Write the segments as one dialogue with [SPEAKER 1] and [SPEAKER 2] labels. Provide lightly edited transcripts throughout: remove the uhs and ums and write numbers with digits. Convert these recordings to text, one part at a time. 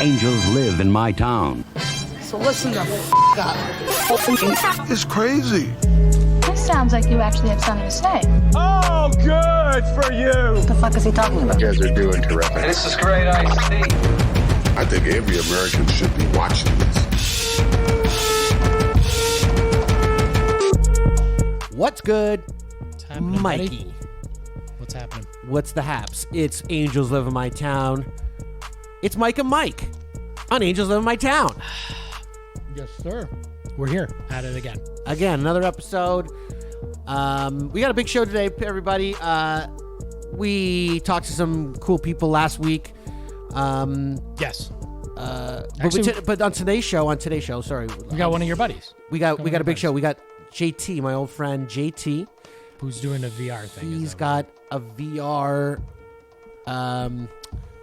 [SPEAKER 1] Angels live in my town.
[SPEAKER 2] So listen the up.
[SPEAKER 3] It's crazy.
[SPEAKER 4] This sounds like you actually have something to say.
[SPEAKER 5] Oh, good for you.
[SPEAKER 4] What the fuck is he talking about?
[SPEAKER 3] You guys are doing terrific.
[SPEAKER 5] This is great iced tea.
[SPEAKER 3] I think every American should be watching this.
[SPEAKER 6] What's good,
[SPEAKER 7] What's happening,
[SPEAKER 6] Mikey?
[SPEAKER 7] buddy? What's happening?
[SPEAKER 6] What's the haps? It's Angels Live in My Town. It's Mike and Mike on Angels Live in My Town.
[SPEAKER 7] Yes, sir. We're here at it again.
[SPEAKER 6] Again, another episode. We got a big show today, everybody. We talked to some cool people last week.
[SPEAKER 7] Yes.
[SPEAKER 6] But on today's show, sorry,
[SPEAKER 7] We got one of your buddies.
[SPEAKER 6] We got a big show. We got JT, my old friend JT.
[SPEAKER 7] Who's doing a VR thing.
[SPEAKER 6] He's got a VR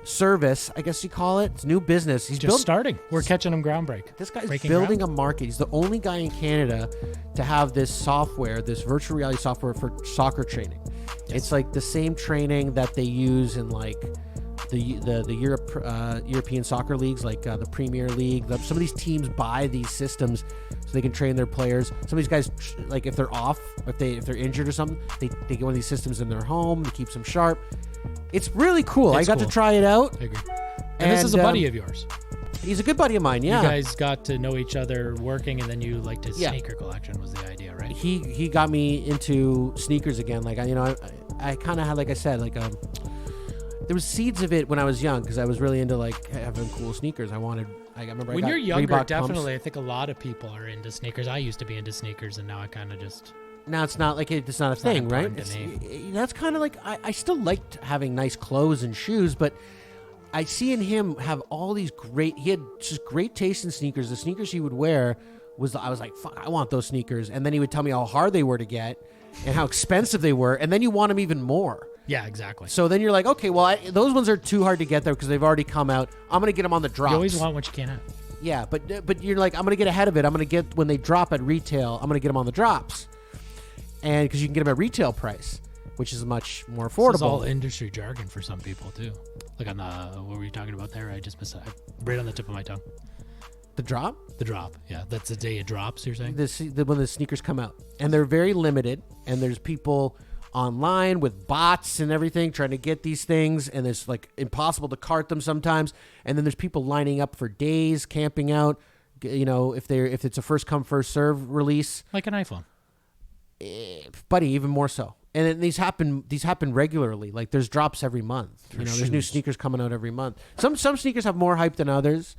[SPEAKER 6] service, I guess you call it. It's new business. He's
[SPEAKER 7] just starting. We're catching him groundbreak.
[SPEAKER 6] This guy's
[SPEAKER 7] Breaking
[SPEAKER 6] building
[SPEAKER 7] ground?
[SPEAKER 6] a market. He's the only guy in Canada to have this software, this virtual reality software for soccer training.
[SPEAKER 7] Yes.
[SPEAKER 6] It's like the same training that they use in like the European soccer leagues, like the Premier League. Some of these teams buy these systems so they can train their players. Some of these guys, like if they're off, if they're injured or something, they get one of these systems in their home to keep them sharp. It's really cool. I got to try it out.
[SPEAKER 7] I agree. And this is a buddy of yours.
[SPEAKER 6] He's a good buddy of mine, yeah.
[SPEAKER 7] You guys got to know each other working, and then you liked his sneaker collection was the idea, right?
[SPEAKER 6] He got me into sneakers again. Like, I kind of had, like I said, like there was seeds of it when I was young because I was really into like having cool sneakers. I remember
[SPEAKER 7] when
[SPEAKER 6] I got
[SPEAKER 7] you're younger,
[SPEAKER 6] Reebok
[SPEAKER 7] definitely.
[SPEAKER 6] pumps.
[SPEAKER 7] I think a lot of people are into sneakers. I used to be into sneakers, and now I kind of just...
[SPEAKER 6] Now it's not like it's not a thing,
[SPEAKER 7] not
[SPEAKER 6] right?
[SPEAKER 7] important to me.
[SPEAKER 6] That's kind of like I still liked having nice clothes and shoes, but I see in him have all these great. He had just great taste in sneakers. The sneakers he would wear I was like, fuck, I want those sneakers. And then he would tell me how hard they were to get and how expensive they were, and then you want them even more.
[SPEAKER 7] Yeah, exactly.
[SPEAKER 6] So then you're like, okay, well, those ones are too hard to get there because they've already come out. I'm gonna get them on the drops.
[SPEAKER 7] You always want what you can't have.
[SPEAKER 6] Yeah, but you're like, I'm gonna get ahead of it. I'm gonna get when they drop at retail. I'm gonna get them on the drops. And because you can get them at retail price, which is much more affordable.
[SPEAKER 7] This is all industry jargon for some people too. Like on the what were you talking about there? I just missed it. Right on the tip of my tongue.
[SPEAKER 6] The drop?
[SPEAKER 7] The drop. Yeah, that's the day it drops. You're saying
[SPEAKER 6] when the sneakers come out, and they're very limited. And there's people online with bots and everything trying to get these things, and it's like impossible to cart them sometimes. And then there's people lining up for days, camping out. You know, if it's a first come first serve release,
[SPEAKER 7] like an iPhone.
[SPEAKER 6] Buddy, even more so. And then these happen regularly. Like there's drops every month. There's new sneakers coming out every month. Some sneakers have more hype than others,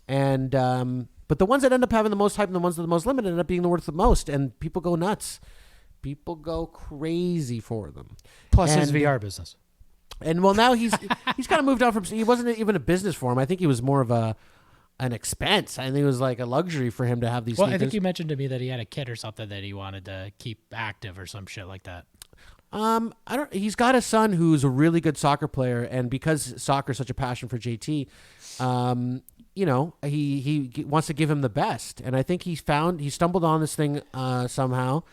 [SPEAKER 6] and but the ones that end up having the most hype and the ones that are the most limited end up being the worth the most. And people go nuts. People go crazy for them.
[SPEAKER 7] Plus his VR business.
[SPEAKER 6] And well, now he's kind of moved on from. He wasn't even a business for him. I think he was more of an expense. I think it was like a luxury for him to have these sneakers.
[SPEAKER 7] I think you mentioned to me that he had a kid or something that he wanted to keep active or some shit like that.
[SPEAKER 6] He's got a son who's a really good soccer player, and because soccer is such a passion for JT, he wants to give him the best. And I think he stumbled on this thing somehow.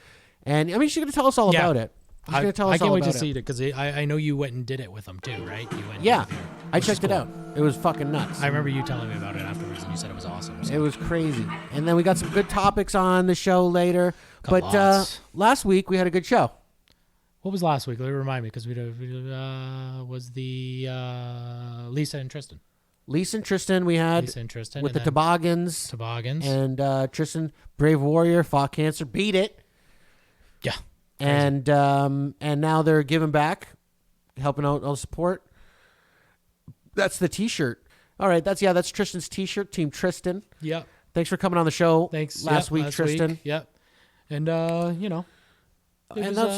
[SPEAKER 6] And I mean, she's going to tell us all about it. She's going to tell us
[SPEAKER 7] I can't
[SPEAKER 6] all
[SPEAKER 7] wait
[SPEAKER 6] about
[SPEAKER 7] to see it because I know you went and did it with him too, right? You went.
[SPEAKER 6] Yeah, I checked it out. It was fucking nuts.
[SPEAKER 7] I remember you telling me about it afterwards, and you said it was awesome. So.
[SPEAKER 6] It was crazy. And then we got some good topics on the show later. Last week we had a good show.
[SPEAKER 7] What was last week? Let me remind me because was the Lisa and Tristan.
[SPEAKER 6] Lisa and Tristan we had with the toboggans. And Tristan, brave warrior, fought cancer, beat it.
[SPEAKER 7] Yeah.
[SPEAKER 6] And now they're giving back, helping out all the support. That's the T-shirt. All right, that's Tristan's T-shirt, Team Tristan.
[SPEAKER 7] Yep.
[SPEAKER 6] Thanks for coming on the show.
[SPEAKER 7] Thanks.
[SPEAKER 6] Last week, Tristan.
[SPEAKER 7] Yep. And
[SPEAKER 6] that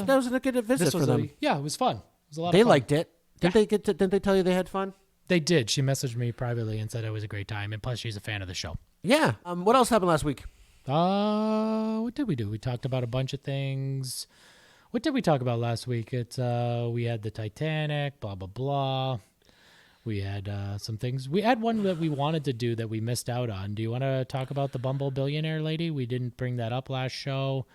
[SPEAKER 6] was a good visit for them.
[SPEAKER 7] It was fun. It was a lot.
[SPEAKER 6] They
[SPEAKER 7] of fun.
[SPEAKER 6] liked it. Didn't they tell you they had fun?
[SPEAKER 7] They did. She messaged me privately and said it was a great time, and plus she's a fan of the show.
[SPEAKER 6] Yeah. What else happened last week?
[SPEAKER 7] What did we do? We talked about a bunch of things. What did we talk about last week? It's we had the Titanic, blah blah blah. We had some things. We had one that we wanted to do that we missed out on. Do you want to talk about the Bumble billionaire lady? We didn't bring that up last show.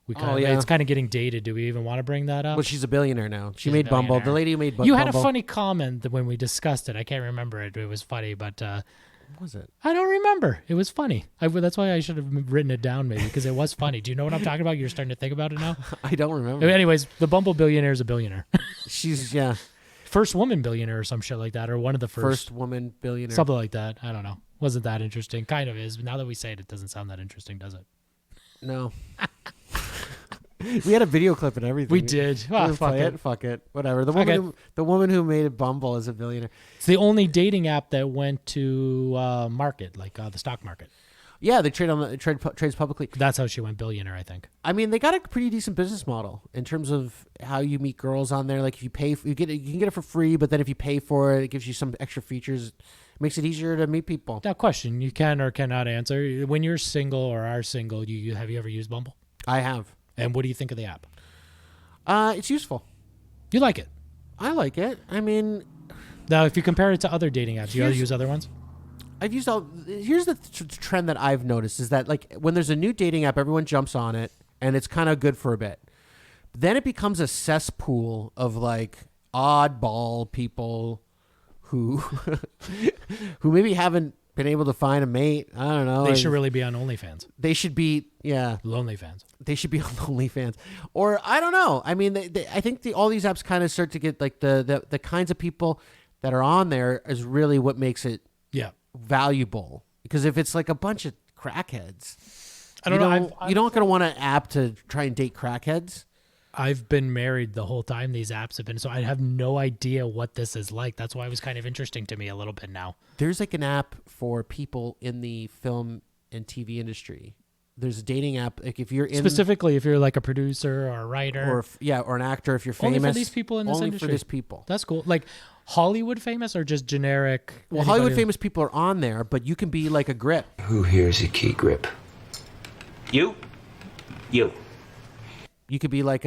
[SPEAKER 7] It's kind of getting dated. Do we even want to bring that up?
[SPEAKER 6] Well, she's a billionaire now. She made Bumble. The lady who made Bumble.
[SPEAKER 7] You had a funny comment when we discussed it. I can't remember it. It was funny, but
[SPEAKER 6] Was it?
[SPEAKER 7] I don't remember. It was funny. That's why I should have written it down maybe because it was funny. Do you know what I'm talking about? You're starting to think about it now?
[SPEAKER 6] I don't remember.
[SPEAKER 7] Anyways, the Bumble billionaire is a billionaire.
[SPEAKER 6] She's
[SPEAKER 7] First woman billionaire or some shit like that, or one of the first
[SPEAKER 6] woman billionaire.
[SPEAKER 7] something like that. I don't know. Wasn't that interesting? Kind of is. But now that we say it, it doesn't sound that interesting, does it?
[SPEAKER 6] No. We had a video clip and everything.
[SPEAKER 7] We did.
[SPEAKER 6] We'll
[SPEAKER 7] Fuck
[SPEAKER 6] play
[SPEAKER 7] it.
[SPEAKER 6] Fuck it. Whatever.
[SPEAKER 7] Okay.
[SPEAKER 6] The woman who made Bumble is a billionaire.
[SPEAKER 7] It's the only dating app that went to market, like the stock market.
[SPEAKER 6] Yeah, they trades publicly.
[SPEAKER 7] That's how she went billionaire, I think.
[SPEAKER 6] I mean, they got a pretty decent business model in terms of how you meet girls on there. Like if you pay, you can get it for free, but then if you pay for it, it gives you some extra features. It makes it easier to meet people.
[SPEAKER 7] Now, question you can or cannot answer: when you're single or are single, have you ever used Bumble?
[SPEAKER 6] I have.
[SPEAKER 7] And what do you think of the app?
[SPEAKER 6] It's useful.
[SPEAKER 7] You like it?
[SPEAKER 6] I like it. I mean,
[SPEAKER 7] now if you compare it to other dating apps, you use other ones?
[SPEAKER 6] I've used all. Here's the trend that I've noticed is that like when there's a new dating app, everyone jumps on it, and it's kind of good for a bit. Then it becomes a cesspool of like oddball people who who maybe haven't been able to find a mate. I don't know.
[SPEAKER 7] They should really be on OnlyFans.
[SPEAKER 6] They should be,
[SPEAKER 7] Lonely fans.
[SPEAKER 6] They should be on OnlyFans, or I don't know. I mean, I think all these apps kind of start to get like the kinds of people that are on there is really what makes it valuable. Because if it's like a bunch of crackheads,
[SPEAKER 7] I don't know.
[SPEAKER 6] You don't gonna want an app to try and date crackheads.
[SPEAKER 7] I've been married the whole time these apps have been, so I have no idea what this is like. That's why it was kind of interesting to me a little bit now.
[SPEAKER 6] There's like an app for people in the film and TV industry. There's a dating app. Like if you're
[SPEAKER 7] specifically if you're like a producer or a writer
[SPEAKER 6] or an actor, if you're famous.
[SPEAKER 7] Only for these people in this industry.
[SPEAKER 6] Only for these people.
[SPEAKER 7] That's cool. Like Hollywood famous or just generic?
[SPEAKER 6] Well, Hollywood famous people are on there, but you can be like a grip.
[SPEAKER 8] Who here's a key grip? You.
[SPEAKER 6] You could be like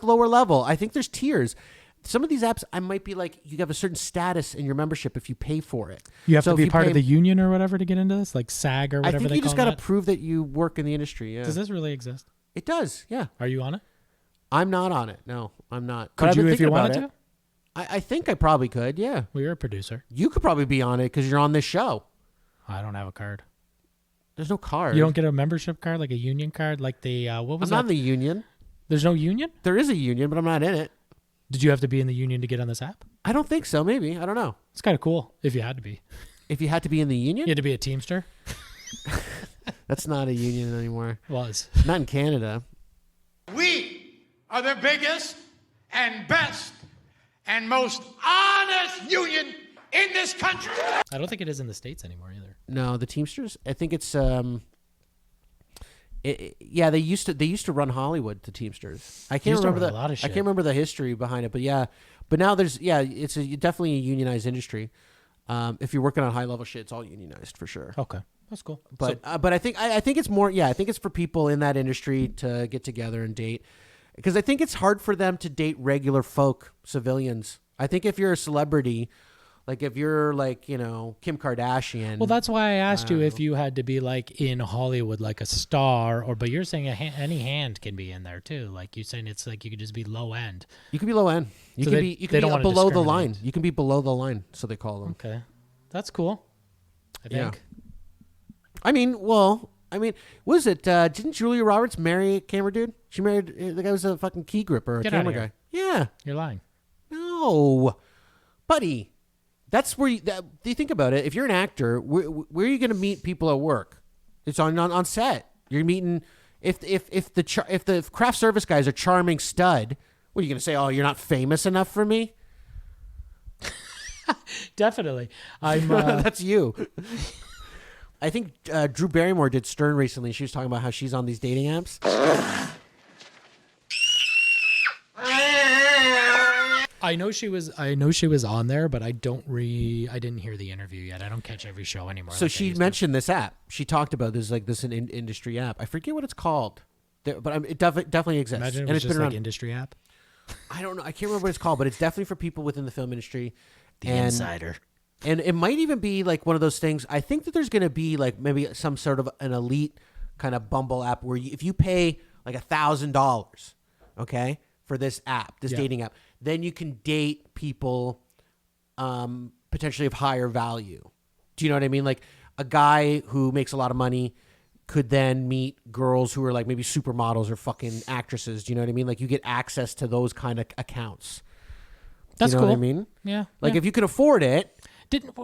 [SPEAKER 6] lower level. I think there's tiers. Some of these apps, I might be like, you have a certain status in your membership if you pay for it.
[SPEAKER 7] You have to be part of the union or whatever to get into this, like SAG or whatever.
[SPEAKER 6] I think you just got to prove that you work in the industry. Yeah.
[SPEAKER 7] Does this really exist?
[SPEAKER 6] It does. Yeah.
[SPEAKER 7] Are you on it?
[SPEAKER 6] I'm not on it. No, I'm not.
[SPEAKER 7] Could you if you wanted to?
[SPEAKER 6] I think I probably could. Yeah.
[SPEAKER 7] Well, you're a producer.
[SPEAKER 6] You could probably be on it because you're on this show.
[SPEAKER 7] I don't have a card.
[SPEAKER 6] There's no card.
[SPEAKER 7] You don't get a membership card, like a union card, like the what was
[SPEAKER 6] I'm
[SPEAKER 7] that?
[SPEAKER 6] not in the union.
[SPEAKER 7] There's no union?
[SPEAKER 6] There is a union, but I'm not in it.
[SPEAKER 7] Did you have to be in the union to get on this app?
[SPEAKER 6] I don't think so. Maybe. I don't know.
[SPEAKER 7] It's kind of cool if you had to be.
[SPEAKER 6] If you had to be in the union?
[SPEAKER 7] You had to be a Teamster?
[SPEAKER 6] That's not a union anymore.
[SPEAKER 7] Was.
[SPEAKER 6] Not in Canada.
[SPEAKER 9] We are the biggest and best and most honest union in this country.
[SPEAKER 7] I don't think it is in the States anymore either.
[SPEAKER 6] No, the Teamsters. I think it's they used to run Hollywood, the Teamsters. I can't remember
[SPEAKER 7] a lot of shit.
[SPEAKER 6] I can't remember the history behind it, but yeah. But now it's definitely a unionized industry. If you're working on high level shit, it's all unionized for sure.
[SPEAKER 7] Okay, that's cool.
[SPEAKER 6] But I think it's more. Yeah, I think it's for people in that industry to get together and date, because I think it's hard for them to date regular folk, civilians. I think if you're a celebrity, like if you're like, Kim Kardashian.
[SPEAKER 7] Well, that's why I asked you if you had to be like in Hollywood, like a star, but you're saying any hand can be in there too. Like you're saying it's like you could just be low end.
[SPEAKER 6] You can be low end. You can be below the line. You can be below the line, so they call them.
[SPEAKER 7] Okay, that's cool. I think.
[SPEAKER 6] Yeah. I mean, what was it? Didn't Julia Roberts marry a camera dude? She married the guy who was a fucking key gripper, a camera guy. Yeah.
[SPEAKER 7] You're lying.
[SPEAKER 6] No, buddy. That's where do you think about it? If you're an actor, where are you going to meet people at work? It's on set. You're meeting if the craft service guy's a charming stud. What are you going to say? Oh, you're not famous enough for me.
[SPEAKER 7] Definitely, I'm.
[SPEAKER 6] That's you. I think Drew Barrymore did Stern recently. She was talking about how she's on these dating apps.
[SPEAKER 7] I know she was on there, but I didn't hear the interview yet. I don't catch every show anymore.
[SPEAKER 6] So she mentioned this app. She talked about this an industry app. I forget what it's called, but it definitely exists.
[SPEAKER 7] Imagine it was just like industry app.
[SPEAKER 6] I don't know. I can't remember what it's called, but it's definitely for people within the film industry.
[SPEAKER 7] The Insider.
[SPEAKER 6] And it might even be like one of those things. I think that there's going to be like maybe some sort of an elite kind of Bumble app where if you pay like $1,000, okay, for this app, this dating app, then you can date people potentially of higher value Do you know what I mean? Like a guy who makes a lot of money could then meet girls who are like maybe supermodels or fucking actresses. Do you know what I mean? Like you get access to those kind of accounts.
[SPEAKER 7] That's
[SPEAKER 6] you know
[SPEAKER 7] cool.
[SPEAKER 6] what I mean?
[SPEAKER 7] Yeah.
[SPEAKER 6] Like if you can afford it,
[SPEAKER 7] didn't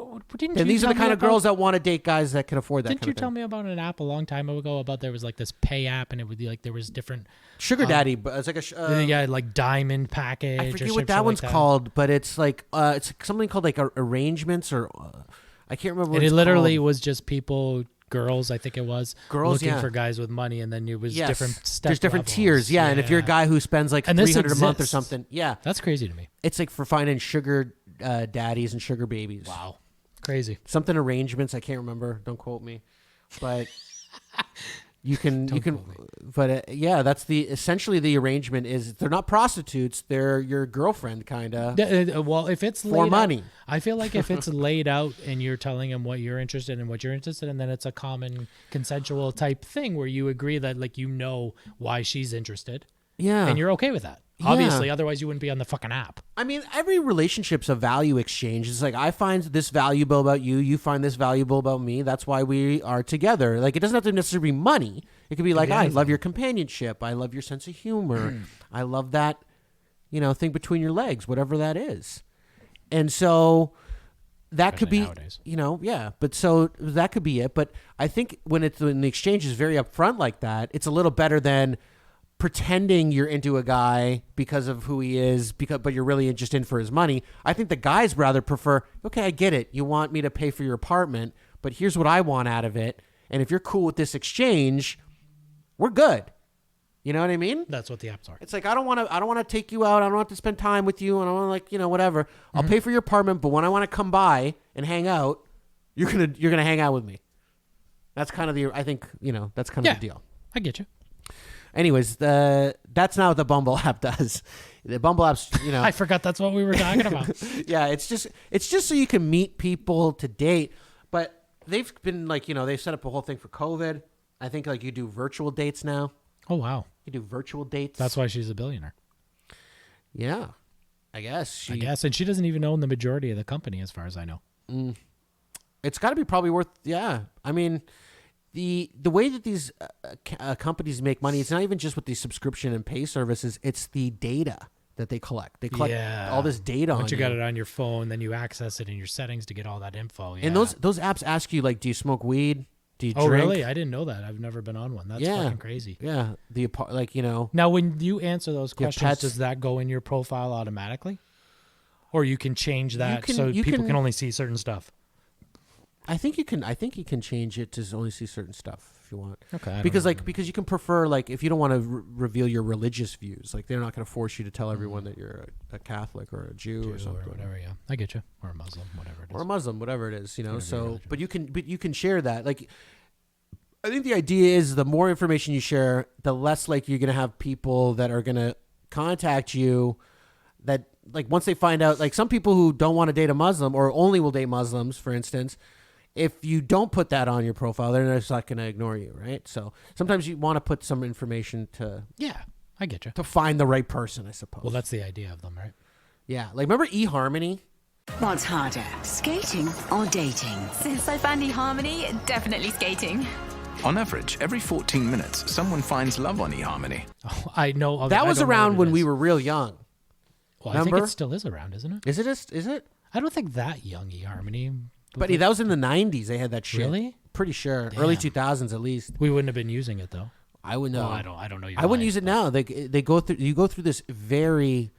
[SPEAKER 6] then these are the kind of girls that want to date guys that can afford that.
[SPEAKER 7] Didn't
[SPEAKER 6] kind
[SPEAKER 7] you
[SPEAKER 6] of thing.
[SPEAKER 7] tell me about an app a long time ago about there was like this pay app and it would be like there was different
[SPEAKER 6] Sugar daddy, but it's like a
[SPEAKER 7] like diamond package.
[SPEAKER 6] I forget
[SPEAKER 7] or
[SPEAKER 6] what that one's called, but it's like it's something called like arrangements or I can't remember. What
[SPEAKER 7] And
[SPEAKER 6] it's
[SPEAKER 7] it literally
[SPEAKER 6] called.
[SPEAKER 7] was just girls, I think it was,
[SPEAKER 6] Girls,
[SPEAKER 7] looking
[SPEAKER 6] yeah.
[SPEAKER 7] for guys with money, and then it was different steps.
[SPEAKER 6] There's different tiers, yeah. And if you're a guy who spends like
[SPEAKER 7] And this
[SPEAKER 6] $300 a month or
[SPEAKER 7] exists.
[SPEAKER 6] something, yeah,
[SPEAKER 7] That's crazy to me.
[SPEAKER 6] it's like for finding sugar daddies and sugar babies.
[SPEAKER 7] Wow, crazy.
[SPEAKER 6] Something arrangements, I can't remember. Don't quote me, but you can
[SPEAKER 7] quote me.
[SPEAKER 6] But yeah, that's essentially the arrangement is they're not prostitutes, they're your girlfriend kind of.
[SPEAKER 7] Well, if it's
[SPEAKER 6] For
[SPEAKER 7] laid
[SPEAKER 6] money.
[SPEAKER 7] out, I feel like if it's laid out and you're telling them what you're interested in, what you're interested in, then it's a common consensual type thing where you agree that like you know why she's interested,
[SPEAKER 6] Yeah,
[SPEAKER 7] and you're okay with that.
[SPEAKER 6] Yeah.
[SPEAKER 7] Obviously, otherwise you wouldn't be on the fucking app.
[SPEAKER 6] I mean, every relationship's a value exchange. It's like I find this valuable about you, you find this valuable about me. That's why we are together. Like it doesn't have to necessarily be money. It could be like I love your companionship. I love your sense of humor. I love that, thing between your legs, whatever that is. And so that could
[SPEAKER 7] Especially
[SPEAKER 6] be,
[SPEAKER 7] nowadays.
[SPEAKER 6] yeah. But so that could be it. But I think when the exchange is very upfront like that, it's a little better than pretending you're into a guy because of who he is, but you're really just in for his money. I think the guys rather prefer, okay, I get it. You want me to pay for your apartment, but here's what I want out of it. And if you're cool with this exchange, we're good. You know what I mean?
[SPEAKER 7] That's what the apps are.
[SPEAKER 6] It's like I don't want to take you out. I don't want to spend time with you. And I want to whatever. I'll pay for your apartment, but when I want to come by and hang out, you're gonna hang out with me. That's kind of the that's kind of the deal.
[SPEAKER 7] I get you.
[SPEAKER 6] Anyways, that's not what the Bumble app does. The Bumble app's,
[SPEAKER 7] I forgot that's what we were talking about.
[SPEAKER 6] yeah, it's just so you can meet people to date. But they've been like, they've set up a whole thing for COVID. I think like you do virtual dates now.
[SPEAKER 7] Oh wow,
[SPEAKER 6] You do virtual dates.
[SPEAKER 7] that's why she's a billionaire.
[SPEAKER 6] Yeah, I guess.
[SPEAKER 7] And she doesn't even own the majority of the company, as far as I know.
[SPEAKER 6] It's got to be probably worth. Yeah, I mean, the way that these companies make money, it's not even just with these subscription and pay services. It's the data that they collect. They collect all this data on
[SPEAKER 7] Once you got it on your phone, then you access it in your settings to get all that info. Yeah.
[SPEAKER 6] And those apps ask you like, do you smoke weed? Do you
[SPEAKER 7] Oh,
[SPEAKER 6] drink?
[SPEAKER 7] really? I didn't know that. I've never been on one. That's fucking crazy.
[SPEAKER 6] Yeah,
[SPEAKER 7] Now, when you answer those
[SPEAKER 6] You have
[SPEAKER 7] questions,
[SPEAKER 6] pets.
[SPEAKER 7] does that go in your profile automatically? Or you can change that
[SPEAKER 6] can-
[SPEAKER 7] so
[SPEAKER 6] you
[SPEAKER 7] people
[SPEAKER 6] can-
[SPEAKER 7] can only see certain stuff?
[SPEAKER 6] I think you can change it to only see certain stuff if you want.
[SPEAKER 7] Okay. I don't
[SPEAKER 6] Because
[SPEAKER 7] know.
[SPEAKER 6] because you can prefer like if you don't want to reveal your religious views, like they're not going to force you to tell everyone that you're a Catholic or a Jew or something.
[SPEAKER 7] Or whatever, yeah. I get you. Or a Muslim, whatever it is.
[SPEAKER 6] Or a Muslim, whatever it is,
[SPEAKER 7] be
[SPEAKER 6] So,
[SPEAKER 7] religion.
[SPEAKER 6] but you can share that. Like, I think the idea is the more information you share, the less like you're gonna have people that are gonna contact you. That like once they find out, like some people who don't want to date a Muslim or only will date Muslims, for instance. If you don't put that on your profile, they're just not going to ignore you, right? So sometimes you want to put some information to
[SPEAKER 7] I get you.
[SPEAKER 6] to find the right person, I suppose.
[SPEAKER 7] Well, that's the idea of them, right?
[SPEAKER 6] Yeah, like remember eHarmony?
[SPEAKER 10] What's harder, skating or dating?
[SPEAKER 11] Since I found eHarmony, definitely skating.
[SPEAKER 12] On average, every 14 minutes, someone finds love on eHarmony.
[SPEAKER 7] Oh, I know. Of it.
[SPEAKER 6] That
[SPEAKER 7] I
[SPEAKER 6] was
[SPEAKER 7] don't know
[SPEAKER 6] around
[SPEAKER 7] what it
[SPEAKER 6] when
[SPEAKER 7] is.
[SPEAKER 6] we were real young.
[SPEAKER 7] Well, I
[SPEAKER 6] Remember?
[SPEAKER 7] think it still is around, isn't it?
[SPEAKER 6] Is it? Is it?
[SPEAKER 7] I don't think that young eHarmony.
[SPEAKER 6] But that was in the 90s. They had that shit.
[SPEAKER 7] Really?
[SPEAKER 6] Pretty sure.
[SPEAKER 7] Damn.
[SPEAKER 6] Early 2000s at least.
[SPEAKER 7] We wouldn't have been using it though.
[SPEAKER 6] I would know.
[SPEAKER 7] Well, I don't know. Your
[SPEAKER 6] I wouldn't
[SPEAKER 7] life,
[SPEAKER 6] use it
[SPEAKER 7] but-
[SPEAKER 6] now. They go through. You go through this very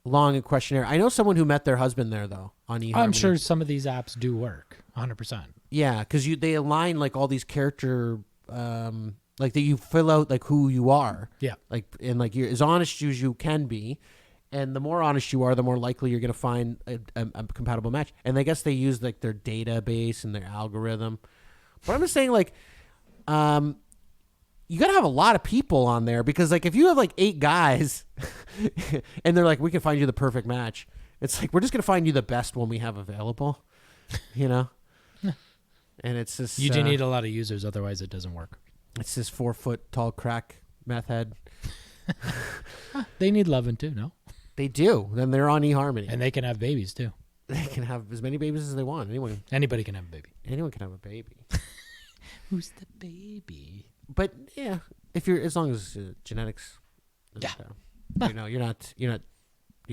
[SPEAKER 6] long questionnaire. I know someone who met their husband there though on eHarmony.
[SPEAKER 7] I'm sure some of these apps do work 100%.
[SPEAKER 6] Yeah, because they align like all these character, like that you fill out like who you are.
[SPEAKER 7] Yeah.
[SPEAKER 6] Like and like you're as honest as you can be, and the more honest you are, the more likely you're going to find a compatible match. And I guess they use like their database and their algorithm. But I'm just saying like, you got to have a lot of people on there because like if you have like 8 guys, and they're like, we can find you the perfect match. It's like we're just going to find you the best one we have available, And it's just
[SPEAKER 7] You do need a lot of users, otherwise it doesn't work.
[SPEAKER 6] It's this 4 foot tall crack meth head.
[SPEAKER 7] They need loving too, no?
[SPEAKER 6] They do. Then they're on eHarmony.
[SPEAKER 7] And they can have babies too.
[SPEAKER 6] They can have as many babies as they want.
[SPEAKER 7] Anybody can have a baby.
[SPEAKER 6] Anyone can have a baby.
[SPEAKER 7] Who's the baby?
[SPEAKER 6] But yeah, if you're as long as genetics, you're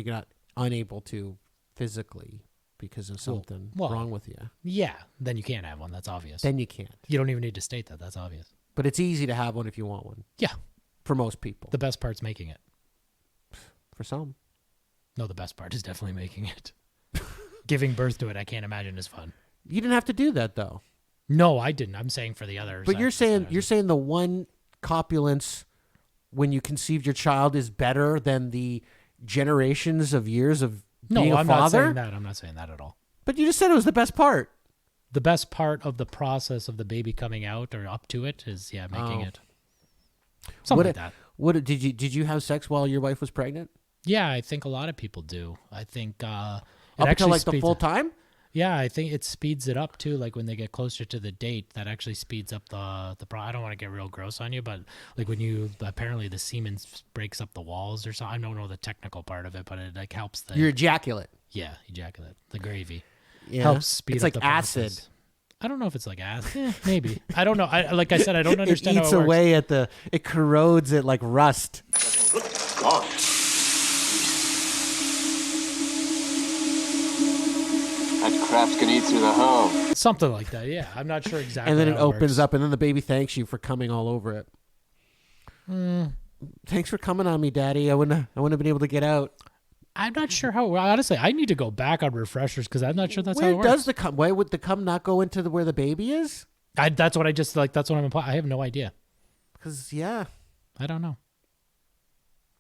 [SPEAKER 6] not unable to physically because of something wrong with you.
[SPEAKER 7] Yeah, then you can't have one. That's obvious.
[SPEAKER 6] Then you can't.
[SPEAKER 7] You don't even need to state that. That's obvious.
[SPEAKER 6] But it's easy to have one if you want one.
[SPEAKER 7] Yeah,
[SPEAKER 6] for most people.
[SPEAKER 7] The best part's making it.
[SPEAKER 6] For some.
[SPEAKER 7] No, the best part is definitely making it. Giving birth to it, I can't imagine is fun.
[SPEAKER 6] You didn't have to do that though.
[SPEAKER 7] No, I didn't. I'm saying for the others.
[SPEAKER 6] But you're saying the one copulence when you conceived your child is better than the generations of years of being a father?
[SPEAKER 7] No, I'm not saying that. I'm not saying that at all.
[SPEAKER 6] But you just said it was the best part.
[SPEAKER 7] The best part of the process of the baby coming out or up to it is making it. Something like that.
[SPEAKER 6] What did you have sex while your wife was pregnant?
[SPEAKER 7] Yeah, I think a lot of people do. I think
[SPEAKER 6] up until like the full time?
[SPEAKER 7] Yeah, I think it speeds it up too. Like when they get closer to the date, that actually speeds up the I don't want to get real gross on you, but like when you apparently the semen breaks up the walls or something. I don't know the technical part of it, but it like helps
[SPEAKER 6] your ejaculate.
[SPEAKER 7] Yeah, ejaculate. The gravy.
[SPEAKER 6] Yeah.
[SPEAKER 7] Helps speed
[SPEAKER 6] it's
[SPEAKER 7] up
[SPEAKER 6] like
[SPEAKER 7] the
[SPEAKER 6] acid.
[SPEAKER 7] process. I don't know if it's like acid. Maybe. I don't know. Like I said, I don't understand
[SPEAKER 6] it eats
[SPEAKER 7] how it
[SPEAKER 6] away
[SPEAKER 7] works.
[SPEAKER 6] at it corrodes it like rust.
[SPEAKER 8] God. That crap's gonna eat through the home.
[SPEAKER 7] Something like that, yeah. I'm not sure exactly.
[SPEAKER 6] And then it
[SPEAKER 7] how
[SPEAKER 6] opens
[SPEAKER 7] works.
[SPEAKER 6] up, and then the baby thanks you for coming all over it. Thanks for coming on me, Daddy. I wouldn't have been able to get out.
[SPEAKER 7] I'm not sure how. Honestly, I need to go back on refreshers because I'm not sure that's how it works.
[SPEAKER 6] Where does the cum? Why would the cum not go into where the baby is?
[SPEAKER 7] That's what I just like. That's what I'm implying. I have no idea.
[SPEAKER 6] Because
[SPEAKER 7] I don't know.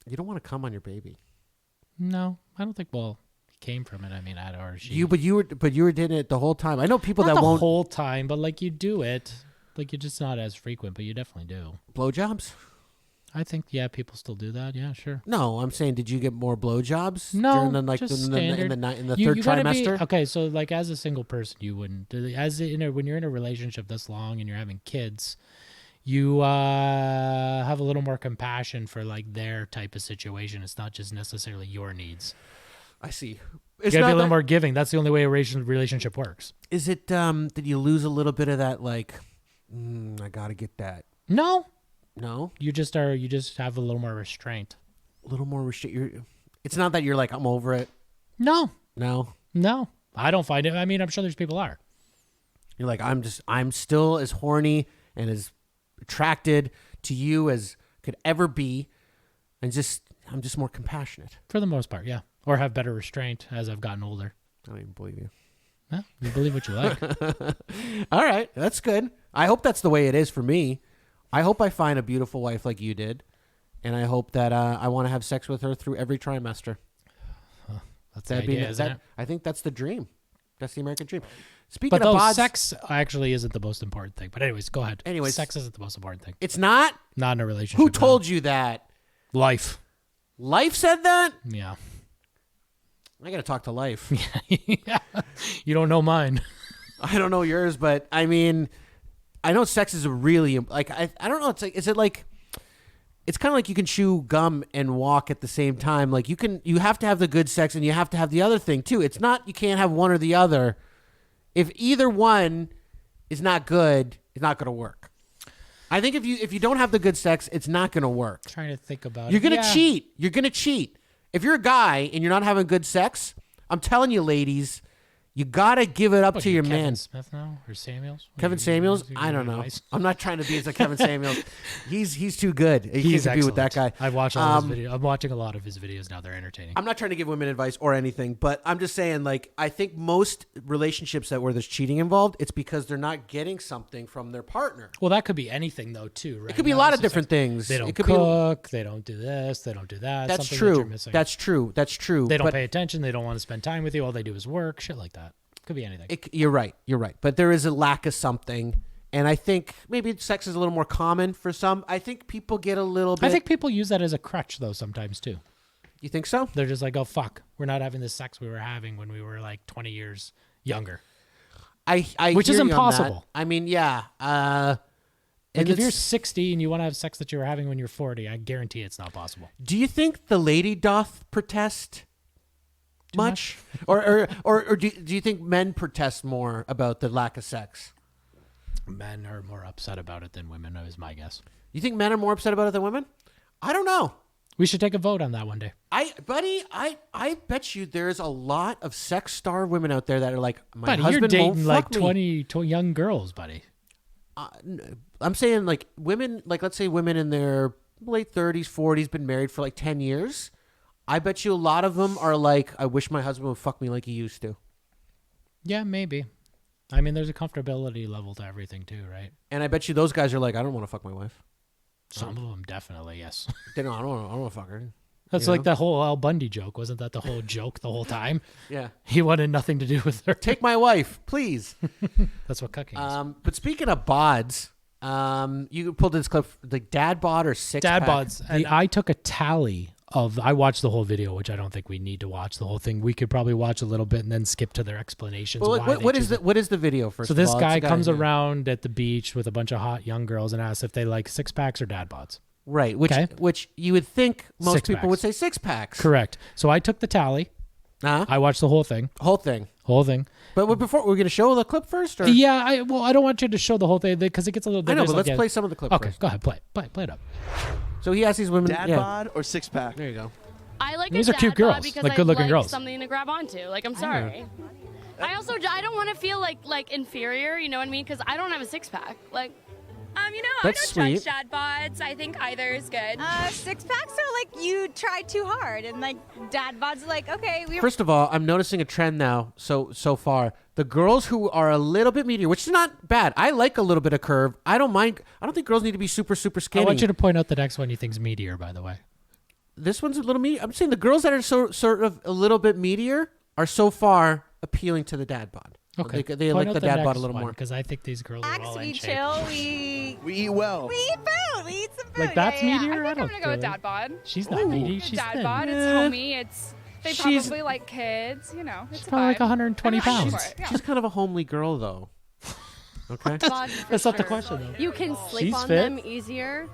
[SPEAKER 6] You don't want to cum on your baby.
[SPEAKER 7] No, I don't think. Well, he came from it. I mean, or she.
[SPEAKER 6] You were doing it the whole time. I know people
[SPEAKER 7] not
[SPEAKER 6] that
[SPEAKER 7] the
[SPEAKER 6] won't
[SPEAKER 7] whole time, but like you do it. Like you're just not as frequent, but you definitely do.
[SPEAKER 6] Blowjobs?
[SPEAKER 7] I think people still do that. Yeah, sure.
[SPEAKER 6] No, I'm saying, did you get more blowjobs?
[SPEAKER 7] No,
[SPEAKER 6] during the,
[SPEAKER 7] just
[SPEAKER 6] in
[SPEAKER 7] standard.
[SPEAKER 6] the third trimester.
[SPEAKER 7] Okay, so like as a single person, you wouldn't. When you're in a relationship this long and you're having kids, you have a little more compassion for like their type of situation. It's not just necessarily your needs.
[SPEAKER 6] I see.
[SPEAKER 7] You gotta be a little more giving. That's the only way a relationship works.
[SPEAKER 6] Is it? Did you lose a little bit of that? Like, I gotta get that.
[SPEAKER 7] No.
[SPEAKER 6] You just
[SPEAKER 7] have a little more restraint.
[SPEAKER 6] A little more restraint. It's not that you're like, I'm over it.
[SPEAKER 7] No.
[SPEAKER 6] I
[SPEAKER 7] don't find it. I mean, I'm sure there's people are.
[SPEAKER 6] You're like, I'm still as horny and as attracted to you as could ever be, and I'm just more compassionate
[SPEAKER 7] for the most part, yeah, or have better restraint as I've gotten older.
[SPEAKER 6] I don't even believe you.
[SPEAKER 7] Huh? You believe what you like.
[SPEAKER 6] All right, that's good. I hope that's the way it is for me. I hope I find a beautiful wife like you did, and I hope that I want to have sex with her through every trimester.
[SPEAKER 7] That's the idea, isn't it?
[SPEAKER 6] I think that's the dream. That's the American dream.
[SPEAKER 7] Speaking of bods, sex actually isn't the most important thing. But anyways, go ahead. Sex isn't the most important thing.
[SPEAKER 6] It's not?
[SPEAKER 7] Not in a relationship.
[SPEAKER 6] Who told you that?
[SPEAKER 7] Life.
[SPEAKER 6] Life said that?
[SPEAKER 7] Yeah. I
[SPEAKER 6] got to talk to Life.
[SPEAKER 7] Yeah. You don't know mine.
[SPEAKER 6] I don't know yours, but I mean, I know sex is a really, like, I don't know. It's like, is it like, it's kind of like you can chew gum and walk at the same time. Like you have to have the good sex and you have to have the other thing too. It's not, you can't have one or the other. If either one is not good, it's not going to work. I think if you don't have the good sex, it's not going to work.
[SPEAKER 7] I'm trying to think about
[SPEAKER 6] You're
[SPEAKER 7] it.
[SPEAKER 6] going to cheat. You're going to cheat. If you're a guy and you're not having good sex, I'm telling you, ladies, you got to give it up to your
[SPEAKER 7] Kevin
[SPEAKER 6] man.
[SPEAKER 7] Smith now or Samuels?
[SPEAKER 6] Kevin Samuels? I don't know. I'm not trying to be as a Kevin Samuels. He's too good. He's can't be with that guy.
[SPEAKER 7] I've watched all his videos. I'm watching a lot of his videos now. They're entertaining.
[SPEAKER 6] I'm not trying to give women advice or anything, but I'm just saying, like, I think most relationships where there's cheating involved, it's because they're not getting something from their partner.
[SPEAKER 7] Well, that could be anything though, too, right?
[SPEAKER 6] It could be a lot of different things.
[SPEAKER 7] They don't cook. They don't do this. They don't do that.
[SPEAKER 6] That's
[SPEAKER 7] something
[SPEAKER 6] true.
[SPEAKER 7] That you're missing.
[SPEAKER 6] That's true. That's true.
[SPEAKER 7] They don't pay attention. They don't want to spend time with you. All they do is work. Shit like that. Could be anything.
[SPEAKER 6] You're right. But there is a lack of something. And I think maybe sex is a little more common for some. I think people get a little bit.
[SPEAKER 7] I think people use that as a crutch, though, sometimes, too.
[SPEAKER 6] You think so?
[SPEAKER 7] They're just like, oh, fuck. We're not having the sex we were having when we were like 20 years younger. Which is impossible.
[SPEAKER 6] I mean, yeah.
[SPEAKER 7] Like if you're 60 and you want to have sex that you were having when you're 40, I guarantee it's not possible.
[SPEAKER 6] Do you think the lady doth protest? much? or do you think men protest more about the lack of sex?
[SPEAKER 7] Men are more upset about it than women, is my guess.
[SPEAKER 6] You think men are more upset about it than women? I don't know.
[SPEAKER 7] We should take a vote on that one day.
[SPEAKER 6] I bet you there's a lot of sex star women out there that are like, my
[SPEAKER 7] buddy,
[SPEAKER 6] husband
[SPEAKER 7] you're
[SPEAKER 6] won't
[SPEAKER 7] dating like
[SPEAKER 6] fuck me.
[SPEAKER 7] 20 young girls, buddy.
[SPEAKER 6] I'm saying like women, like let's say women in their late 30s, 40s, been married for like 10 years. I bet you a lot of them are like, I wish my husband would fuck me like he used to.
[SPEAKER 7] Yeah, maybe. I mean, there's a comfortability level to everything too, right?
[SPEAKER 6] And I bet you those guys are like, I don't want to fuck my wife.
[SPEAKER 7] Some of them definitely, yes.
[SPEAKER 6] I don't want to fuck her.
[SPEAKER 7] That's like that whole Al Bundy joke. Wasn't that the whole joke the whole time?
[SPEAKER 6] Yeah.
[SPEAKER 7] He wanted nothing to do with her.
[SPEAKER 6] Take my wife, please.
[SPEAKER 7] That's what cucking is.
[SPEAKER 6] But speaking of bods, you pulled this clip, like Dad Bod or six
[SPEAKER 7] Dad
[SPEAKER 6] pack.
[SPEAKER 7] bods. And I took a tally of, I watched the whole video, which I don't think we need to watch the whole thing. We could probably watch a little bit and then skip to their explanations.
[SPEAKER 6] Well, what is the video first?
[SPEAKER 7] So this
[SPEAKER 6] of all?
[SPEAKER 7] guy
[SPEAKER 6] It's a
[SPEAKER 7] comes
[SPEAKER 6] yeah.
[SPEAKER 7] around at the beach with a bunch of hot young girls and asks if they like 6-packs or dad bods.
[SPEAKER 6] Right, which you would think most
[SPEAKER 7] Six
[SPEAKER 6] people
[SPEAKER 7] packs.
[SPEAKER 6] would say 6-packs.
[SPEAKER 7] Correct. So I took the tally. I watched the whole thing.
[SPEAKER 6] Whole thing.
[SPEAKER 7] But
[SPEAKER 6] before, we're going to show the clip first? Or?
[SPEAKER 7] Yeah, I don't want you to show the whole thing because it gets a little.
[SPEAKER 6] I know, but
[SPEAKER 7] like,
[SPEAKER 6] let's play some of the clip
[SPEAKER 7] okay,
[SPEAKER 6] first.
[SPEAKER 7] go ahead, play it up.
[SPEAKER 6] So he asked these women,
[SPEAKER 13] Dad bod or 6-pack?
[SPEAKER 6] There you go.
[SPEAKER 14] I like
[SPEAKER 7] These
[SPEAKER 14] a
[SPEAKER 7] are cute
[SPEAKER 14] dad bod
[SPEAKER 7] girls,
[SPEAKER 14] because
[SPEAKER 7] like
[SPEAKER 14] I
[SPEAKER 7] good-looking
[SPEAKER 14] like
[SPEAKER 7] girls.
[SPEAKER 14] something to grab onto. Like, I'm sorry. I don't want to feel like inferior. You know what I mean? Because I don't have a 6-pack. Like.
[SPEAKER 6] That's
[SPEAKER 15] I don't
[SPEAKER 6] sweet.
[SPEAKER 15] judge dad bods. I think either is good.
[SPEAKER 16] 6-packs are like you try too hard, and like dad bods are like, okay, we.
[SPEAKER 6] First of all, I'm noticing a trend now. So far, the girls who are a little bit meatier, which is not bad. I like a little bit of curve. I don't mind. I don't think girls need to be super skinny.
[SPEAKER 7] I want you to point out the next one you think's meatier, by the way.
[SPEAKER 6] This one's a little meatier. I'm saying the girls that are sort of a little bit meatier are so far appealing to the dad bod.
[SPEAKER 7] Okay,
[SPEAKER 6] they like the dad bod a little more
[SPEAKER 7] because I think these girls are all in
[SPEAKER 16] We
[SPEAKER 7] shape.
[SPEAKER 16] chill. We
[SPEAKER 13] eat well.
[SPEAKER 16] We eat food. We eat some food.
[SPEAKER 7] Like that's
[SPEAKER 16] yeah.
[SPEAKER 7] meatier.
[SPEAKER 15] I think I'm gonna go with dad bod.
[SPEAKER 7] She's not meaty. She's
[SPEAKER 15] dad
[SPEAKER 7] thin.
[SPEAKER 15] bod. It's homey. They
[SPEAKER 6] She's-
[SPEAKER 15] probably like kids. You know, it's
[SPEAKER 7] She's
[SPEAKER 15] a
[SPEAKER 7] probably like
[SPEAKER 15] vibe.
[SPEAKER 7] 120
[SPEAKER 15] I'm happy
[SPEAKER 7] pounds.
[SPEAKER 15] for it, yeah.
[SPEAKER 6] She's kind of a homely girl, though. Okay.
[SPEAKER 7] That's not the question, though.
[SPEAKER 17] You can sleep
[SPEAKER 7] She's
[SPEAKER 17] on
[SPEAKER 7] fit.
[SPEAKER 17] them easier.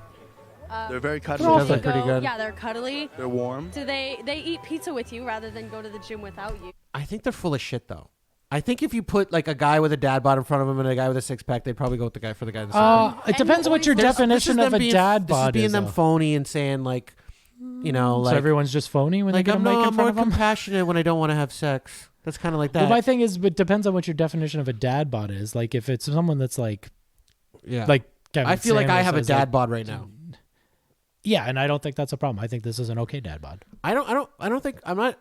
[SPEAKER 13] They're very cuddly.
[SPEAKER 6] She does look pretty good.
[SPEAKER 17] Yeah, they're cuddly.
[SPEAKER 13] They're warm.
[SPEAKER 17] Do they eat pizza with you rather than go to the gym without you?
[SPEAKER 6] I think they're full of shit, though. I think if you put like a guy with a dad bod in front of him and a guy with a 6-pack, they'd probably go with the guy with the 6-pack.
[SPEAKER 7] It depends on what your definition of a dad
[SPEAKER 6] This is
[SPEAKER 7] bod
[SPEAKER 6] being
[SPEAKER 7] is.
[SPEAKER 6] them
[SPEAKER 7] though.
[SPEAKER 6] phony and saying like, you know,
[SPEAKER 7] So
[SPEAKER 6] like
[SPEAKER 7] everyone's just phony when
[SPEAKER 6] like
[SPEAKER 7] they get a
[SPEAKER 6] I'm
[SPEAKER 7] mic in
[SPEAKER 6] more
[SPEAKER 7] front of them.
[SPEAKER 6] compassionate when I don't want to have sex. That's kind of like that.
[SPEAKER 7] Well, my thing is, it depends on what your definition of a dad bod is. Like if it's someone that's like,
[SPEAKER 6] yeah,
[SPEAKER 7] like Kevin
[SPEAKER 6] I feel like I
[SPEAKER 7] Samuels
[SPEAKER 6] have a
[SPEAKER 7] says,
[SPEAKER 6] dad
[SPEAKER 7] like-
[SPEAKER 6] bod right now.
[SPEAKER 7] Yeah, and I don't think that's a problem. I think this is an okay dad bod.
[SPEAKER 6] I don't think I'm not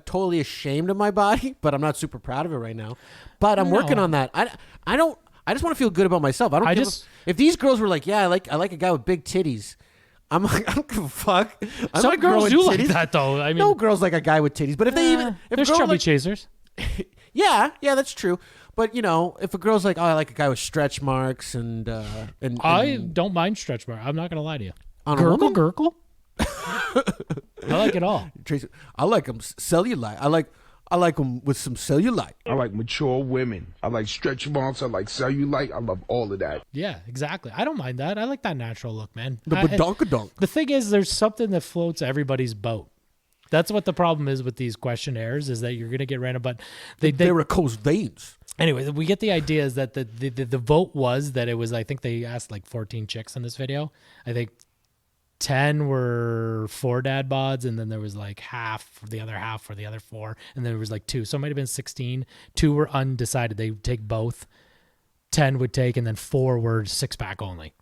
[SPEAKER 6] totally ashamed of my body, but I'm not super proud of it right now. But I'm working on that. I just want to feel good about myself. If these girls were like, yeah, I like a guy with big titties. I'm like, I don't give a fuck. I'm
[SPEAKER 7] Some
[SPEAKER 6] not
[SPEAKER 7] girls
[SPEAKER 6] growing
[SPEAKER 7] do like
[SPEAKER 6] titties.
[SPEAKER 7] that, though. I mean,
[SPEAKER 6] no girls like a guy with titties. But if they even if
[SPEAKER 7] there's
[SPEAKER 6] a girl
[SPEAKER 7] chubby
[SPEAKER 6] like,
[SPEAKER 7] chasers.
[SPEAKER 6] yeah, that's true. But you know, if a girl's like, oh, I like a guy with stretch marks and
[SPEAKER 7] I don't mind stretch mark. I'm not gonna lie to you.
[SPEAKER 6] On a woman?
[SPEAKER 7] Gurgle. I like it all.
[SPEAKER 6] Tracy, I like them cellulite. I like them with some cellulite.
[SPEAKER 3] I like mature women. I like stretch marks. I like cellulite. I love all of that.
[SPEAKER 7] Yeah, exactly. I don't mind that. I like that natural look, man.
[SPEAKER 6] The badonkadonk.
[SPEAKER 7] The thing is, there's something that floats everybody's boat. That's what the problem is with these questionnaires, is that you're going to get random, but they
[SPEAKER 6] varicose veins.
[SPEAKER 7] Anyway, we get the idea is that the vote was that it was, I think they asked like 14 chicks in this video. I think 10 were for dad bods, and then there was like the other half for the other 4, and then there was like 2. So it might have been 16. 2 were undecided. They would take both. 10 would take, and then 4 were 6-pack only.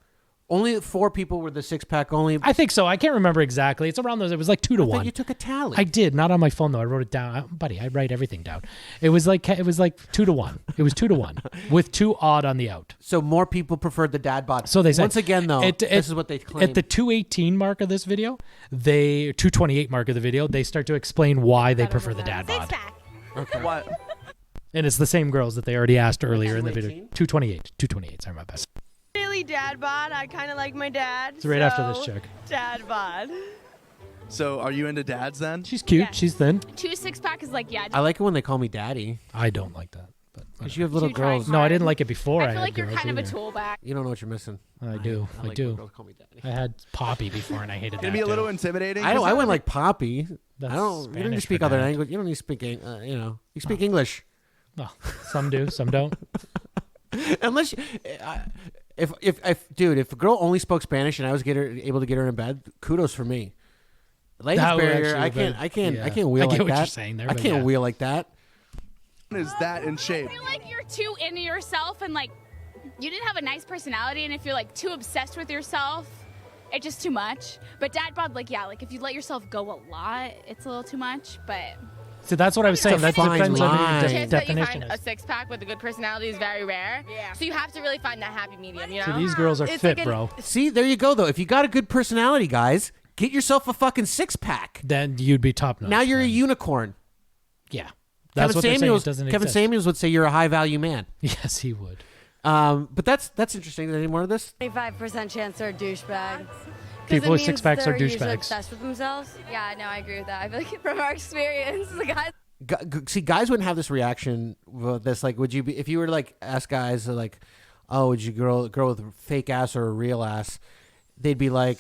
[SPEAKER 6] Only 4 people were the 6-pack only.
[SPEAKER 7] I think so. I can't remember exactly. It's around those. It was like 2 to 1.
[SPEAKER 6] You took a tally.
[SPEAKER 7] I did, not on my phone though. I wrote it down, buddy. I write everything down. It was like 2 to 1. It was 2 to 1 with 2 odd on the out.
[SPEAKER 6] So more people preferred the dad bod.
[SPEAKER 7] So they said,
[SPEAKER 6] once again though, this is what they claim.
[SPEAKER 7] At the 218 mark of this video, 228 mark of the video, they start to explain why they prefer the dad bod.
[SPEAKER 6] Okay.
[SPEAKER 13] What?
[SPEAKER 7] And it's the same girls that they already asked earlier in the video. 228. Sorry, my bad.
[SPEAKER 16] Really dad bod. I kind of like my dad.
[SPEAKER 7] It's right after this chick.
[SPEAKER 16] Dad bod.
[SPEAKER 13] So are you into dads then?
[SPEAKER 7] She's cute.
[SPEAKER 16] Yeah.
[SPEAKER 7] She's thin.
[SPEAKER 14] 2 6-pack is like, yeah.
[SPEAKER 6] I like it when they call me daddy.
[SPEAKER 7] I don't like that.
[SPEAKER 6] Because you have little
[SPEAKER 15] You try
[SPEAKER 6] girls.
[SPEAKER 7] No, I didn't like it before.
[SPEAKER 15] I
[SPEAKER 7] I
[SPEAKER 15] feel
[SPEAKER 7] had
[SPEAKER 15] like you're
[SPEAKER 7] girls
[SPEAKER 15] kind of a
[SPEAKER 7] either.
[SPEAKER 15] tool bag.
[SPEAKER 6] You don't know what you're missing.
[SPEAKER 7] I do. I
[SPEAKER 6] like
[SPEAKER 7] do.
[SPEAKER 6] when girls call me daddy.
[SPEAKER 7] I had Poppy before, and I hated that.
[SPEAKER 13] Can it be a little
[SPEAKER 7] too.
[SPEAKER 13] intimidating?
[SPEAKER 6] I wouldn't like Poppy.
[SPEAKER 7] That's
[SPEAKER 6] I don't. You don't need to
[SPEAKER 7] Spanish
[SPEAKER 6] speak
[SPEAKER 7] for
[SPEAKER 6] other
[SPEAKER 7] dad.
[SPEAKER 6] language. You don't need to speak. You speak English.
[SPEAKER 7] Well, some do, some don't.
[SPEAKER 6] Unless, if a girl only spoke Spanish and I was able to get her in bed, kudos for me. Language
[SPEAKER 7] That would
[SPEAKER 6] barrier,
[SPEAKER 7] actually
[SPEAKER 6] I
[SPEAKER 7] have been-
[SPEAKER 6] can't wheel
[SPEAKER 7] I get
[SPEAKER 6] like
[SPEAKER 7] what
[SPEAKER 6] that.
[SPEAKER 7] you're saying there,
[SPEAKER 6] I
[SPEAKER 7] but
[SPEAKER 6] can't
[SPEAKER 7] yeah.
[SPEAKER 6] wheel like that.
[SPEAKER 13] Is that in shape?
[SPEAKER 15] I feel like you're too into yourself and like you didn't have a nice personality, and if you're like too obsessed with yourself, it's just too much. But Dad Bod, like if you let yourself go a lot, it's a little too much. But
[SPEAKER 7] So that's what I was saying. That
[SPEAKER 6] fine
[SPEAKER 7] depends on
[SPEAKER 6] line.
[SPEAKER 7] your
[SPEAKER 6] The
[SPEAKER 18] chance that you
[SPEAKER 7] definition.
[SPEAKER 18] find a six-pack with a good personality is very rare. Yeah. So you have to really find that happy medium, you know?
[SPEAKER 7] So these girls are
[SPEAKER 18] It's
[SPEAKER 7] fit,
[SPEAKER 18] like an-
[SPEAKER 7] bro.
[SPEAKER 6] See, there you go though. If you got a good personality, guys, get yourself a fucking 6-pack.
[SPEAKER 7] Then you'd be top notch.
[SPEAKER 6] Now you're a unicorn.
[SPEAKER 7] Yeah. That's what they're saying. It doesn't
[SPEAKER 6] Kevin
[SPEAKER 7] exist.
[SPEAKER 6] Samuels would say you're a high value man.
[SPEAKER 7] Yes, he would.
[SPEAKER 6] But that's interesting. Any more of this?
[SPEAKER 17] 25% chance they're douchebags.
[SPEAKER 7] People with six-packs are
[SPEAKER 17] They're usually
[SPEAKER 7] douchebags.
[SPEAKER 17] obsessed with themselves.
[SPEAKER 16] Yeah, no, I agree with that. I feel like from our experience, the guys.
[SPEAKER 6] See, guys wouldn't have this reaction with this. Like, would you be if you were to like ask guys like, "Oh, would you girl with a fake ass or a real ass?" They'd be like,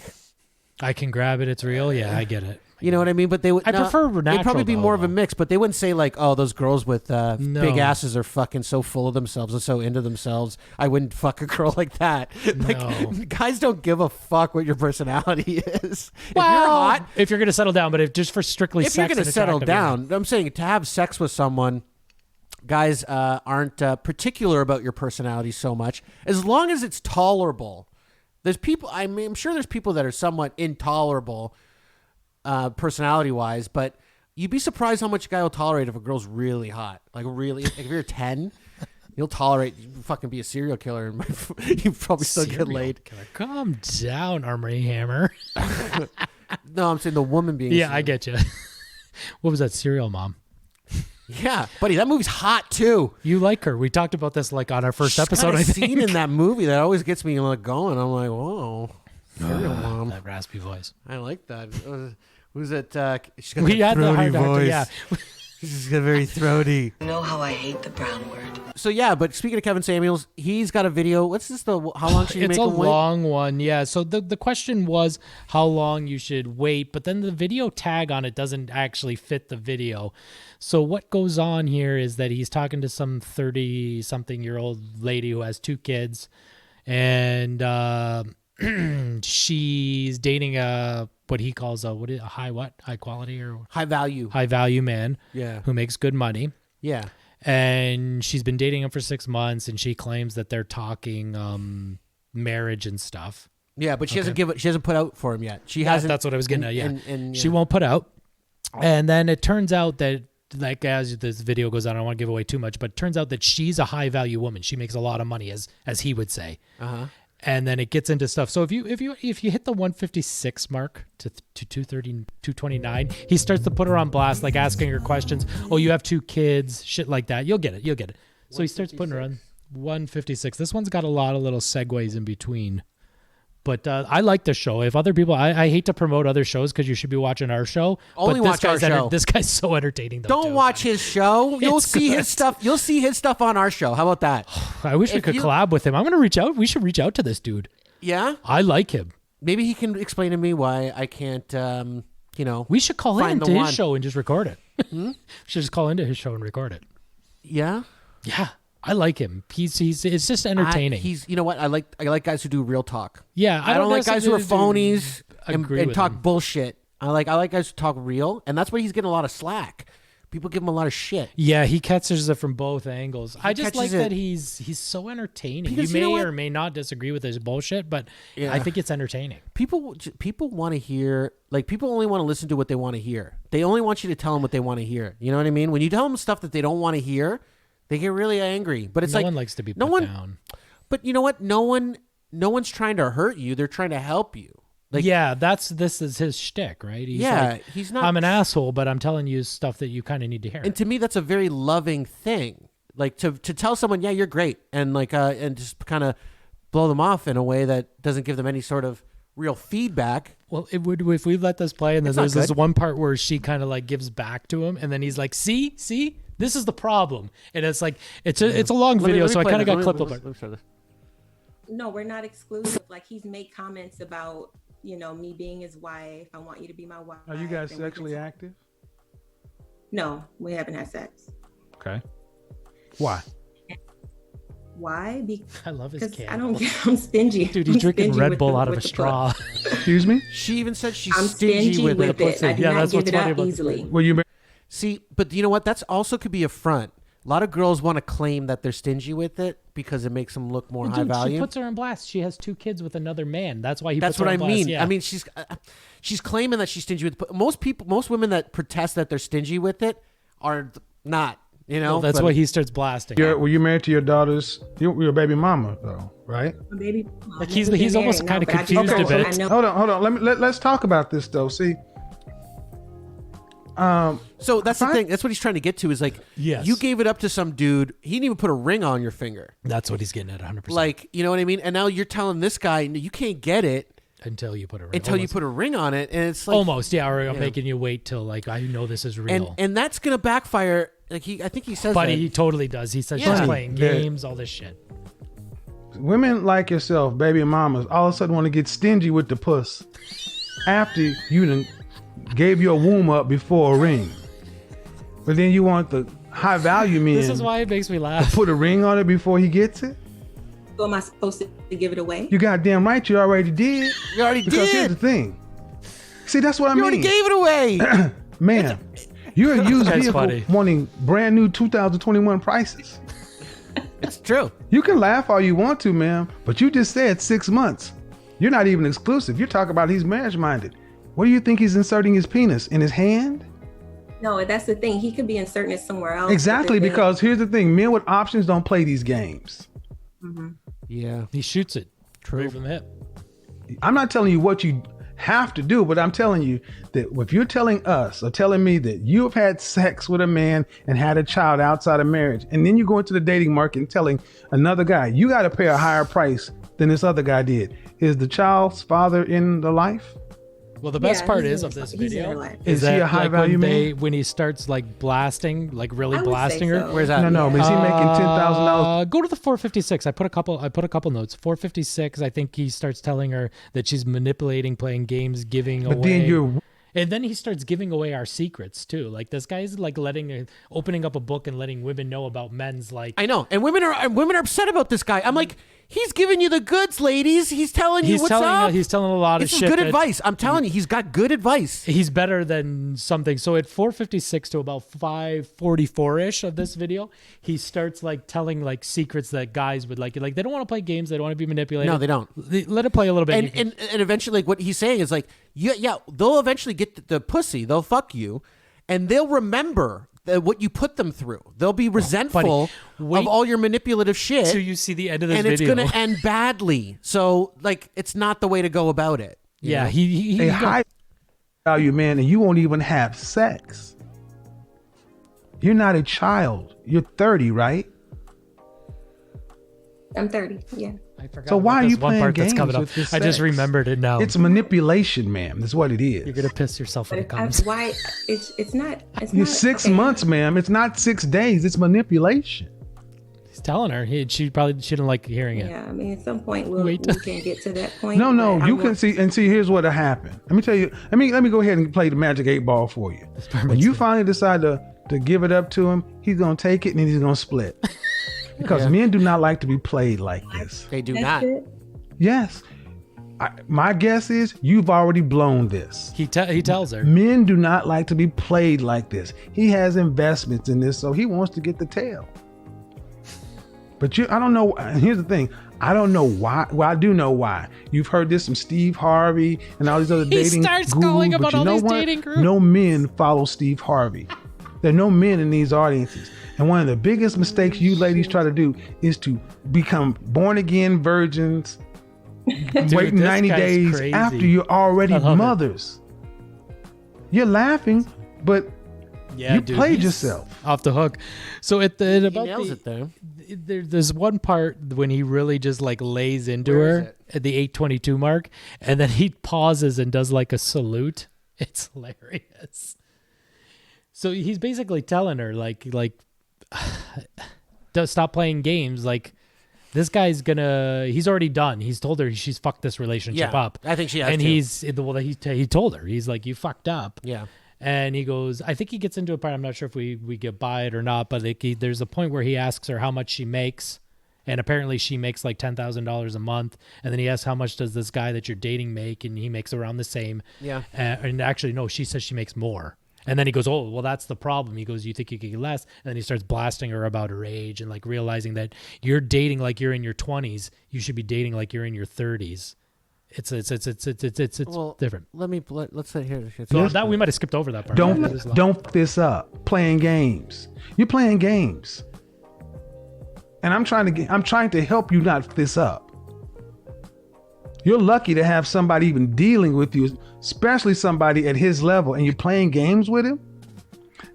[SPEAKER 7] I can grab it. It's real. Yeah, I get it.
[SPEAKER 6] you know what I mean? But they would.
[SPEAKER 7] I prefer
[SPEAKER 6] They'd
[SPEAKER 7] natural,
[SPEAKER 6] probably be more
[SPEAKER 7] though.
[SPEAKER 6] of a mix, but they wouldn't say like, "Oh, those girls with big
[SPEAKER 7] No.
[SPEAKER 6] asses are fucking so full of themselves and so into themselves." I wouldn't fuck a girl like that. Like,
[SPEAKER 7] No.
[SPEAKER 6] guys don't give a fuck what your personality is.
[SPEAKER 7] Well,
[SPEAKER 6] if you're hot,
[SPEAKER 7] if you're going to settle down, but if just for strictly
[SPEAKER 6] if
[SPEAKER 7] sex
[SPEAKER 6] you're going to
[SPEAKER 7] and
[SPEAKER 6] settle
[SPEAKER 7] attractive,
[SPEAKER 6] down, I'm saying to have sex with someone, guys aren't particular about your personality so much as long as it's tolerable. There's people. I'm sure there's people that are somewhat intolerable, personality wise, but you'd be surprised how much a guy will tolerate if a girl's really hot. Like really, like if you're 10, you'll tolerate. You fucking be a serial killer, and you probably still get
[SPEAKER 7] Serial
[SPEAKER 6] laid.
[SPEAKER 7] killer. Calm down, Armory Hammer.
[SPEAKER 6] No, I'm saying the woman being.
[SPEAKER 7] Yeah, I get you. What was that, Serial Mom?
[SPEAKER 6] Yeah, buddy, that movie's hot too.
[SPEAKER 7] You like her. We talked about this like on our first episode, I think.
[SPEAKER 6] Scene in that movie that always gets me like going. I'm like, whoa, Serial Mom.
[SPEAKER 7] That raspy voice.
[SPEAKER 6] I like that. Who's it? She's got
[SPEAKER 7] We
[SPEAKER 6] that
[SPEAKER 7] had the
[SPEAKER 6] throaty
[SPEAKER 7] hard actor,
[SPEAKER 6] voice.
[SPEAKER 7] yeah.
[SPEAKER 6] She's got very throaty.
[SPEAKER 10] You know how I hate the brown word.
[SPEAKER 6] So yeah, but speaking of Kevin Samuels, he's got a video. What's this? How long should you
[SPEAKER 7] It's
[SPEAKER 6] make
[SPEAKER 7] a
[SPEAKER 6] him wait?
[SPEAKER 7] long one, yeah. So the question was how long you should wait, but then the video tag on it doesn't actually fit the video. So what goes on here is that he's talking to some 30-something-year-old lady who has 2 kids, and she's dating what he calls a high quality or
[SPEAKER 6] high
[SPEAKER 7] value man,
[SPEAKER 6] Yeah.
[SPEAKER 7] who makes good money.
[SPEAKER 6] Yeah.
[SPEAKER 7] And she's been dating him for 6 months, and she claims that they're talking marriage and stuff.
[SPEAKER 6] Yeah, but she hasn't put out for him yet. She hasn't.
[SPEAKER 7] That's what I was getting at. Yeah,
[SPEAKER 6] and
[SPEAKER 7] she won't put out. And then it turns out that, like, as this video goes on, I don't want to give away too much, but it turns out that she's a high value woman. She makes a lot of money, as he would say.
[SPEAKER 6] Uh-huh.
[SPEAKER 7] And then it gets into stuff. So if you hit the 156 mark to 230, 229, he starts to put her on blast, like asking her questions. Oh, you have 2 kids, shit like that. You'll get it. So he starts putting her on 156. This one's got a lot of little segues in between. But I like this show. If other people, I hate to promote other shows because you should be watching our show.
[SPEAKER 6] Only
[SPEAKER 7] but
[SPEAKER 6] watch our show.
[SPEAKER 7] This guy's so entertaining. Though,
[SPEAKER 6] Don't watch his show. You'll
[SPEAKER 7] It's
[SPEAKER 6] see
[SPEAKER 7] good.
[SPEAKER 6] his stuff. You'll see his stuff on our show. How about that?
[SPEAKER 7] I wish we
[SPEAKER 6] If
[SPEAKER 7] could
[SPEAKER 6] you-
[SPEAKER 7] collab with him. I'm going to reach out. We should reach out to this dude.
[SPEAKER 6] Yeah.
[SPEAKER 7] I like him.
[SPEAKER 6] Maybe he can explain to me why I can't.
[SPEAKER 7] We should call
[SPEAKER 6] find
[SPEAKER 7] into
[SPEAKER 6] the
[SPEAKER 7] his
[SPEAKER 6] one.
[SPEAKER 7] show and just record it. We should just call into his show and record it.
[SPEAKER 6] Yeah.
[SPEAKER 7] Yeah. I like him. He's it's just entertaining.
[SPEAKER 6] You know what? I like guys who do real talk.
[SPEAKER 7] Yeah,
[SPEAKER 6] I don't like guys who are
[SPEAKER 7] necessarily
[SPEAKER 6] phonies and
[SPEAKER 7] agree with
[SPEAKER 6] talk
[SPEAKER 7] him.
[SPEAKER 6] bullshit. I like guys who talk real, and that's why he's getting a lot of slack. People give him a lot of shit.
[SPEAKER 7] Yeah, he catches it from both angles. I just like
[SPEAKER 6] catches it.
[SPEAKER 7] that he's so entertaining.
[SPEAKER 6] Because
[SPEAKER 7] you
[SPEAKER 6] you know
[SPEAKER 7] may
[SPEAKER 6] what?
[SPEAKER 7] or may not disagree with his bullshit, but
[SPEAKER 6] Yeah.
[SPEAKER 7] I think it's entertaining.
[SPEAKER 6] People want to hear, like, people only want to listen to what they want to hear. They only want you to tell them what they want to hear. You know what I mean? When you tell them stuff that they don't want to hear, they get really angry. But it's
[SPEAKER 7] No
[SPEAKER 6] like
[SPEAKER 7] one likes to be
[SPEAKER 6] no
[SPEAKER 7] put
[SPEAKER 6] one,
[SPEAKER 7] down.
[SPEAKER 6] But you know what? No one's trying to hurt you. They're trying to help you. Like,
[SPEAKER 7] yeah, this is his shtick, right? He's
[SPEAKER 6] Yeah,
[SPEAKER 7] like,
[SPEAKER 6] he's not-
[SPEAKER 7] I'm an asshole, but I'm telling you stuff that you kind of need to hear.
[SPEAKER 6] And to me, that's a very loving thing. Like to tell someone, yeah, you're great, and like and just kind of blow them off in a way that doesn't give them any sort of real feedback.
[SPEAKER 7] Well, it would if we let this play, and then
[SPEAKER 6] It's not
[SPEAKER 7] there's this
[SPEAKER 6] good.
[SPEAKER 7] one part where she kind of like gives back to him, and then he's like, "See, This is the problem. And it's like, it's a long video, so I kind of got clipped apart.
[SPEAKER 19] No, we're not exclusive. Like, he's made comments about, me being his wife. I want you to be my wife.
[SPEAKER 3] Are you guys sexually active?
[SPEAKER 19] No, we haven't had sex.
[SPEAKER 3] Okay. Why?
[SPEAKER 19] Why?
[SPEAKER 7] I love his
[SPEAKER 19] cat. I'm stingy.
[SPEAKER 7] Dude, he's drinking Red Bull out of a straw.
[SPEAKER 3] Excuse me?
[SPEAKER 6] She even said she's
[SPEAKER 19] I'm stingy with it. I do not give it up easily.
[SPEAKER 3] Well, you
[SPEAKER 6] see, but you know what? That's also could be a front. A lot of girls want to claim that they're stingy with it because it makes them look more high value.
[SPEAKER 7] She puts her in blast. She has 2 kids with another man. That's why he.
[SPEAKER 6] That's
[SPEAKER 7] puts her
[SPEAKER 6] what
[SPEAKER 7] in
[SPEAKER 6] I
[SPEAKER 7] blast.
[SPEAKER 6] mean.
[SPEAKER 7] Yeah.
[SPEAKER 6] I mean, she's claiming that she's stingy with. Most women that protest that they're stingy with it are not.
[SPEAKER 7] Well, that's why he starts blasting.
[SPEAKER 3] Were you married to your daughter's? You're a baby mama, though, right?
[SPEAKER 19] A baby.
[SPEAKER 7] Like he's almost kind of confused a bit.
[SPEAKER 3] Hold on. Let's talk about this though. See.
[SPEAKER 6] So that's the thing. That's what he's trying to get to. Is like,
[SPEAKER 7] yes,
[SPEAKER 6] you gave it up to some dude. He didn't even put a ring on your finger.
[SPEAKER 7] That's what he's getting at 100%.
[SPEAKER 6] Like, you know what I mean? And now you're telling this guy you can't get it
[SPEAKER 7] until you put a ring.
[SPEAKER 6] You put a ring on it, and it's like
[SPEAKER 7] almost, yeah. Or I'm making you wait till like I know this is real,
[SPEAKER 6] and that's gonna backfire. Like I think he says,
[SPEAKER 7] but
[SPEAKER 6] that.
[SPEAKER 7] he totally does. He says she's playing games, all this shit.
[SPEAKER 3] Women like yourself, baby mamas, all of a sudden want to get stingy with the puss after you done gave your womb up before a ring. But then you want the high value men.
[SPEAKER 7] This is why it makes me laugh.
[SPEAKER 3] To put a ring on it before he gets it.
[SPEAKER 19] So am I supposed to give it away?
[SPEAKER 3] You goddamn right, you already did.
[SPEAKER 6] You already
[SPEAKER 3] because
[SPEAKER 6] did.
[SPEAKER 3] Here's the thing. See, that's what I mean.
[SPEAKER 6] You already gave it away,
[SPEAKER 3] man. You're a used vehicle
[SPEAKER 7] funny.
[SPEAKER 3] wanting brand new 2021 prices.
[SPEAKER 6] It's true.
[SPEAKER 3] You can laugh all you want to, ma'am, but you just said 6 months. You're not even exclusive. You're talking about he's marriage minded. What do you think he's inserting his penis in his hand?
[SPEAKER 19] No, that's the thing. He could be inserting it somewhere else.
[SPEAKER 3] Exactly, because here's the thing. Men with options don't play these games.
[SPEAKER 19] Mm-hmm.
[SPEAKER 6] Yeah.
[SPEAKER 7] He shoots it straight from the hip.
[SPEAKER 3] I'm not telling you what you have to do, but I'm telling you that if you're telling us or telling me that you have had sex with a man and had a child outside of marriage, and then you go into the dating market and telling another guy, you got to pay a higher price than this other guy did. Is the child's father in the life?
[SPEAKER 7] Well, the best part is of this video
[SPEAKER 3] is that he a high value man?
[SPEAKER 7] When he starts like blasting, like really blasting her.
[SPEAKER 19] So.
[SPEAKER 6] Where's that?
[SPEAKER 3] No, but is he making $10,000?
[SPEAKER 7] Go to the 456. I put a couple notes. 456. I think he starts telling her that she's manipulating, playing games, giving away.
[SPEAKER 3] But then
[SPEAKER 7] and then he starts giving away our secrets too. Like this guy's like opening up a book and letting women know about men's like.
[SPEAKER 6] I know, and women are upset about this guy. I'm like, he's giving you the goods, ladies. He's telling you what's up.
[SPEAKER 7] He's telling a lot of shit.
[SPEAKER 6] This is good advice. I'm telling you, he's got good advice.
[SPEAKER 7] He's better than something. So at 456 to about 544-ish of this video, he starts like telling like secrets that guys would like. Like they don't want to play games. They don't want to be manipulated.
[SPEAKER 6] No, they don't.
[SPEAKER 7] Let it play a little bit.
[SPEAKER 6] And eventually, like what he's saying is like, yeah, they'll eventually get the pussy. They'll fuck you, and they'll remember what you put them through. They'll be resentful of all your manipulative shit.
[SPEAKER 7] So you see the end of this
[SPEAKER 6] video. And
[SPEAKER 7] video.
[SPEAKER 6] it's going to end badly. So, like, it's not the way to go about it.
[SPEAKER 7] Yeah,
[SPEAKER 6] know?
[SPEAKER 7] he
[SPEAKER 3] a high value man, and you won't even have sex. You're not a child. You're 30, right?
[SPEAKER 19] I'm 30, yeah.
[SPEAKER 7] I forgot
[SPEAKER 3] so why are you
[SPEAKER 7] one
[SPEAKER 3] playing
[SPEAKER 7] part
[SPEAKER 3] games
[SPEAKER 7] that's coming up.
[SPEAKER 3] with this
[SPEAKER 7] I just
[SPEAKER 3] sex?
[SPEAKER 7] remembered it now.
[SPEAKER 3] It's manipulation, ma'am. That's what it is.
[SPEAKER 7] You're gonna piss yourself when it
[SPEAKER 19] But
[SPEAKER 7] comes.
[SPEAKER 19] why? It's not. It's
[SPEAKER 3] You're
[SPEAKER 19] not
[SPEAKER 3] 6
[SPEAKER 19] okay.
[SPEAKER 3] months, ma'am. It's not 6 days. It's manipulation.
[SPEAKER 7] He's telling her. She didn't like hearing it.
[SPEAKER 19] Yeah, I mean, at some point we can get to that point.
[SPEAKER 3] No,
[SPEAKER 19] but
[SPEAKER 3] you can see. Here's what happened. Let me tell you. Let me go ahead and play the magic 8 ball for you. When you finally decide to give it up to him, he's gonna take it and then he's gonna split. Because men do not like to be played like this.
[SPEAKER 6] They do not.
[SPEAKER 3] Yes. My guess is you've already blown this.
[SPEAKER 7] He tells her.
[SPEAKER 3] Men do not like to be played like this. He has investments in this, so he wants to get the tail. But I don't know. Here's the thing. I don't know why. Well, I do know why. You've heard this from Steve Harvey and all these other dating
[SPEAKER 7] starts
[SPEAKER 3] gurus,
[SPEAKER 7] calling
[SPEAKER 3] but
[SPEAKER 7] about
[SPEAKER 3] you
[SPEAKER 7] all
[SPEAKER 3] know
[SPEAKER 7] these
[SPEAKER 3] what?
[SPEAKER 7] dating groups.
[SPEAKER 3] No men follow Steve Harvey. There are no men in these audiences. And one of the biggest mistakes you ladies try to do is to become born again virgins, waiting 90 days
[SPEAKER 7] crazy.
[SPEAKER 3] after you're already mothers. You're laughing, but you played yourself.
[SPEAKER 7] Off the hook. So at the about
[SPEAKER 6] nails
[SPEAKER 7] the,
[SPEAKER 6] it though.
[SPEAKER 7] There's one part when he really just like lays into her at the 8:22 mark, and then he pauses and does like a salute. It's hilarious. So he's basically telling her like stop playing games. Like, this guy's he's already done. He's told her she's fucked this relationship up.
[SPEAKER 6] I think she has
[SPEAKER 7] and
[SPEAKER 6] to.
[SPEAKER 7] he told her, he's like, you fucked up.
[SPEAKER 6] Yeah.
[SPEAKER 7] And he goes, I think he gets into a part, I'm not sure if we get by it or not, but like there's a point where he asks her how much she makes. And apparently she makes like $10,000 a month. And then he asks, how much does this guy that you're dating make? And he makes around the same.
[SPEAKER 6] Yeah.
[SPEAKER 7] And actually, no, she says she makes more. And then he goes, oh, well, that's the problem. He goes, you think you could get less? And then he starts blasting her about her age and like realizing that you're dating like you're in your 20s. You should be dating like you're in your 30s. It's different.
[SPEAKER 6] Let's say here.
[SPEAKER 7] So that we might have skipped over that part.
[SPEAKER 3] Don't f this up. Playing games. You're playing games. And I'm trying to help you not f this up. You're lucky to have somebody even dealing with you, especially somebody at his level, and you're playing games with him.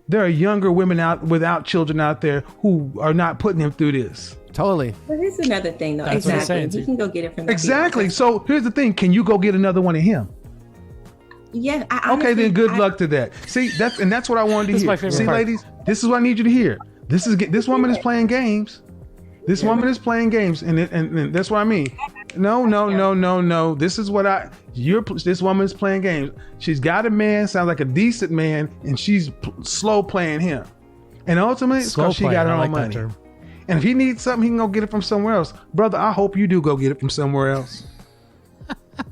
[SPEAKER 3] There are younger women without children out there who are not putting him through this.
[SPEAKER 6] Totally.
[SPEAKER 19] But here's another thing, though.
[SPEAKER 7] That's
[SPEAKER 19] exactly. You can go get it from
[SPEAKER 3] Exactly. So here's the thing. Can you go get another one of him?
[SPEAKER 19] Yeah.
[SPEAKER 3] Okay, then good luck to that. See, that's what I wanted to hear.
[SPEAKER 7] My favorite
[SPEAKER 3] See,
[SPEAKER 7] part.
[SPEAKER 3] ladies, this is what I need you to hear. This woman is playing games. This woman is playing games, and that's what I mean. No. This is what this woman is playing games. She's got a man, sounds like a decent man, and she's slow playing him. And ultimately, it's because she got her own money. And if he needs something, he can go get it from somewhere else. Brother, I hope you do go get it from somewhere else.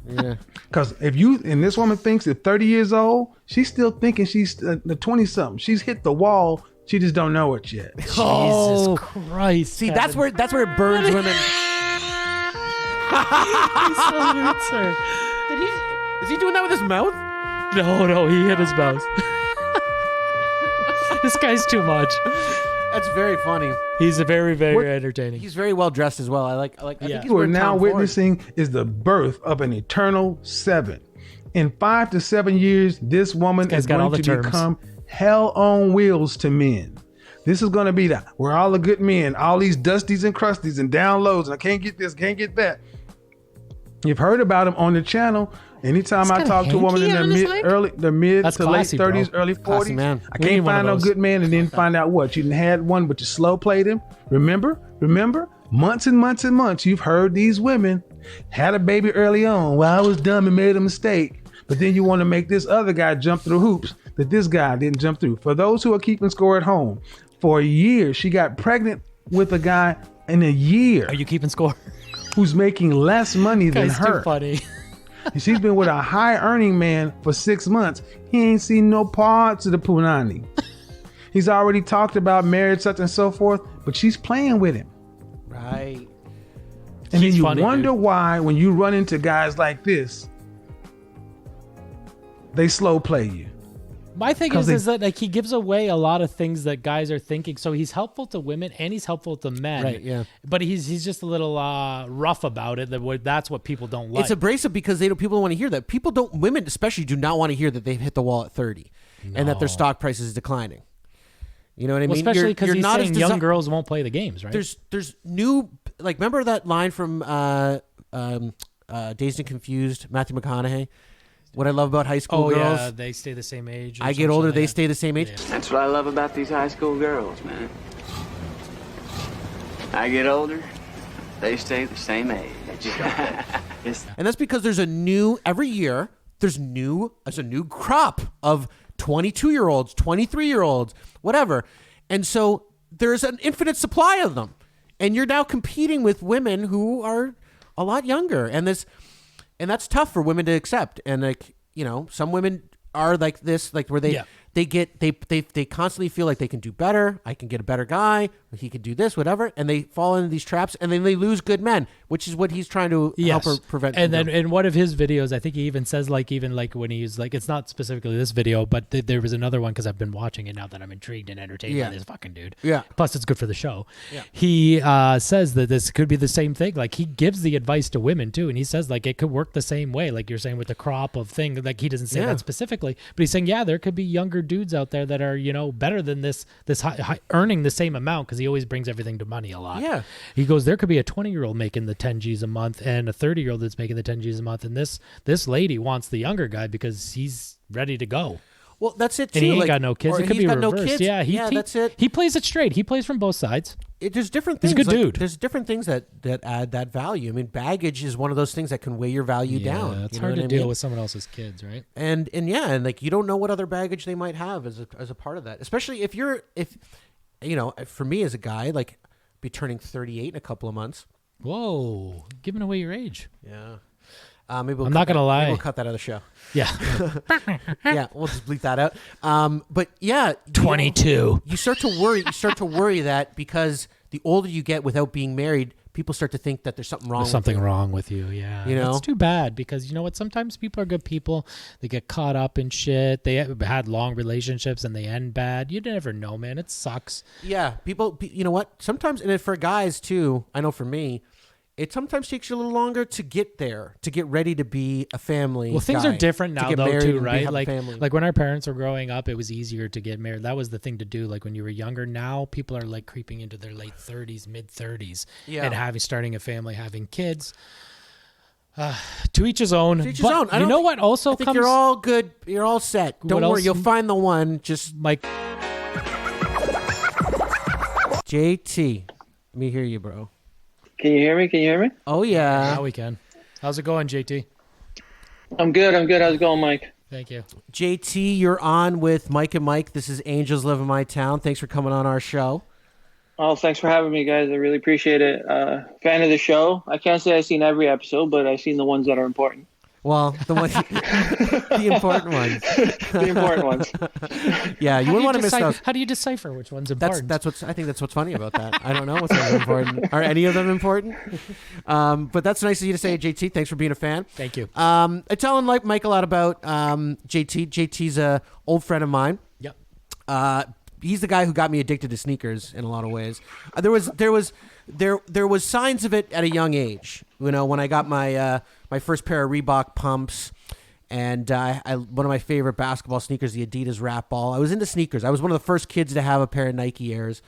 [SPEAKER 6] Yeah.
[SPEAKER 3] Because this woman thinks at 30 years old, she's still thinking she's the 20-something. She's hit the wall. She just don't know it yet.
[SPEAKER 7] Jesus Christ.
[SPEAKER 6] See, that's where it burns women. Is he doing that with his mouth?
[SPEAKER 7] No, he hit his mouth. This guy's too much.
[SPEAKER 6] That's very funny.
[SPEAKER 7] He's very, very entertaining.
[SPEAKER 6] He's very well dressed as well. I think
[SPEAKER 3] What we're now witnessing is the birth of an eternal 7. In 5 to 7 years, this woman is going to become hell on wheels to men. This is going to be where all the good men, all these dusties and crusties and down lows, and I can't get this, can't get that. You've heard about him on the channel. Anytime I talk to a woman in their mid
[SPEAKER 7] That's
[SPEAKER 3] to
[SPEAKER 7] classy,
[SPEAKER 3] late 30s,
[SPEAKER 7] bro.
[SPEAKER 3] early 40s,
[SPEAKER 6] man.
[SPEAKER 3] I can't find no good man, and then find out what you had one, but you slow played him. Remember, months and months and months. You've heard these women had a baby early on. Well, I was dumb and made a mistake, but then you want to make this other guy jump through hoops that this guy didn't jump through. For those who are keeping score at home, for a year she got pregnant with a guy in a year.
[SPEAKER 7] Are you keeping score?
[SPEAKER 3] Who's making less money than
[SPEAKER 7] Guy's
[SPEAKER 3] her.
[SPEAKER 7] too funny.
[SPEAKER 3] She's been with a high earning man for 6 months. He ain't seen no parts of the punani. He's already talked about marriage, such and so forth, but she's playing with him.
[SPEAKER 6] Right.
[SPEAKER 3] And then you wonder why when you run into guys like this, they slow play you.
[SPEAKER 7] My thing is that like he gives away a lot of things that guys are thinking. So he's helpful to women and he's helpful to men.
[SPEAKER 6] Right, yeah.
[SPEAKER 7] But he's just a little rough about it. That's what people don't like.
[SPEAKER 6] It's abrasive because people don't want to hear that. Women especially do not want to hear that they've hit the wall at 30 and that their stock price is declaning. You know what I mean?
[SPEAKER 7] Especially because he's
[SPEAKER 6] not
[SPEAKER 7] saying young girls won't play the games, right?
[SPEAKER 6] There's new, like, remember that line from Dazed and Confused, Matthew McConaughey? What I love about high school girls.
[SPEAKER 7] Yeah, they stay the same age.
[SPEAKER 6] I get older, they stay the same age.
[SPEAKER 8] Yeah. That's what I love about these high school girls, man. I get older, they stay the same age.
[SPEAKER 6] And that's because every year, there's a new crop of 22-year-olds, 23-year-olds, whatever. And so there's an infinite supply of them. And you're now competing with women who are a lot younger. And that's tough for women to accept. And like, you know, some women are like this, like where they constantly feel like they can do better. I can get a better guy. He can do this, whatever. And they fall into these traps and then they lose good men, which is what he's trying to help her prevent.
[SPEAKER 7] And then in one of his videos, I think he even says even when he's like, it's not specifically this video, but there was another one because I've been watching it now that I'm intrigued and entertained by this fucking dude.
[SPEAKER 6] Yeah.
[SPEAKER 7] Plus it's good for the show.
[SPEAKER 6] Yeah.
[SPEAKER 7] He says that this could be the same thing. Like he gives the advice to women too. And he says like it could work the same way. Like you're saying with the crop of thing, like he doesn't say that specifically, but he's saying, there could be younger dudes out there that are, you know, better than this high, earning the same amount because he always brings everything to money a lot.
[SPEAKER 6] Yeah.
[SPEAKER 7] He goes, there could be a 20-year-old making the 10 G's a month and a 30-year-old that's making the 10 G's a month. And this lady wants the younger guy because he's ready to go.
[SPEAKER 6] Well, that's it too.
[SPEAKER 7] And he ain't
[SPEAKER 6] like,
[SPEAKER 7] got no kids.
[SPEAKER 6] or
[SPEAKER 7] It could
[SPEAKER 6] he's
[SPEAKER 7] be
[SPEAKER 6] got no
[SPEAKER 7] reversed.
[SPEAKER 6] kids.
[SPEAKER 7] Yeah,
[SPEAKER 6] that's it.
[SPEAKER 7] He plays it straight. He plays from both sides.
[SPEAKER 6] There's different things.
[SPEAKER 7] He's a good dude.
[SPEAKER 6] There's different things that add that value. I mean, baggage is one of those things that can weigh your value down.
[SPEAKER 7] It's
[SPEAKER 6] You know
[SPEAKER 7] hard
[SPEAKER 6] what
[SPEAKER 7] to
[SPEAKER 6] I
[SPEAKER 7] deal
[SPEAKER 6] mean?
[SPEAKER 7] with someone else's kids, right?
[SPEAKER 6] And like you don't know what other baggage they might have as a part of that. Especially if for me as a guy, like be turning 38 in a couple of months.
[SPEAKER 7] Whoa, giving away your age.
[SPEAKER 6] Yeah. Maybe
[SPEAKER 7] I'm not gonna lie.
[SPEAKER 6] Maybe we'll cut that out of the show.
[SPEAKER 7] Yeah.
[SPEAKER 6] Yeah, we'll just bleep that out. But yeah,
[SPEAKER 7] 22.
[SPEAKER 6] You start to worry. You start to worry that because the older you get without being married, people start to think that there's something wrong.
[SPEAKER 7] There's something wrong with you. Yeah.
[SPEAKER 6] You know,
[SPEAKER 7] it's too bad because you know what? Sometimes people are good people. They get caught up in shit. They had long relationships and they end bad. You never know, man. It sucks.
[SPEAKER 6] Yeah, people. You know what? Sometimes, and for guys too. I know for me. It sometimes takes you a little longer to get there, to get ready to be a family.
[SPEAKER 7] Well, things are different now, though, too, right? Like when our parents were growing up, it was easier to get married. That was the thing to do. Like when you were younger. Now people are like creeping into their late 30s, mid 30s, and starting a family, having kids. To each his own.
[SPEAKER 6] To each his own.
[SPEAKER 7] You know what? Also,
[SPEAKER 6] I think you're all good. You're all set. Don't worry. You'll find the one. Just
[SPEAKER 7] like
[SPEAKER 6] JT. Let me hear you, bro.
[SPEAKER 20] Can you hear me? Can you hear me?
[SPEAKER 6] Oh, yeah.
[SPEAKER 7] Now we can. How's it going, JT?
[SPEAKER 20] I'm good. How's it going, Mike?
[SPEAKER 7] Thank you.
[SPEAKER 6] JT, you're on with Mike and Mike. This is Angels Live in My Town. Thanks for coming on our show.
[SPEAKER 20] Oh, thanks for having me, guys. I really appreciate it. Fan of the show. I can't say I've seen every episode, but I've seen the ones that are important.
[SPEAKER 6] Well, the important ones.
[SPEAKER 20] The important ones.
[SPEAKER 6] Yeah, you wouldn't want to miss those.
[SPEAKER 7] How do you decipher which one's important?
[SPEAKER 6] I think that's what's funny about that. I don't know what's important. Are any of them important? But that's nice of you to say, JT. Thanks for being a fan.
[SPEAKER 7] Thank you.
[SPEAKER 6] I tell Mike a lot about JT. JT's a old friend of mine.
[SPEAKER 7] Yep.
[SPEAKER 6] He's the guy who got me addicted to sneakers in a lot of ways. There was signs of it at a young age. You know, when I got my first pair of Reebok pumps, and one of my favorite basketball sneakers, the Adidas Rap Ball. I was into sneakers. I was one of the first kids to have a pair of Nike Airs.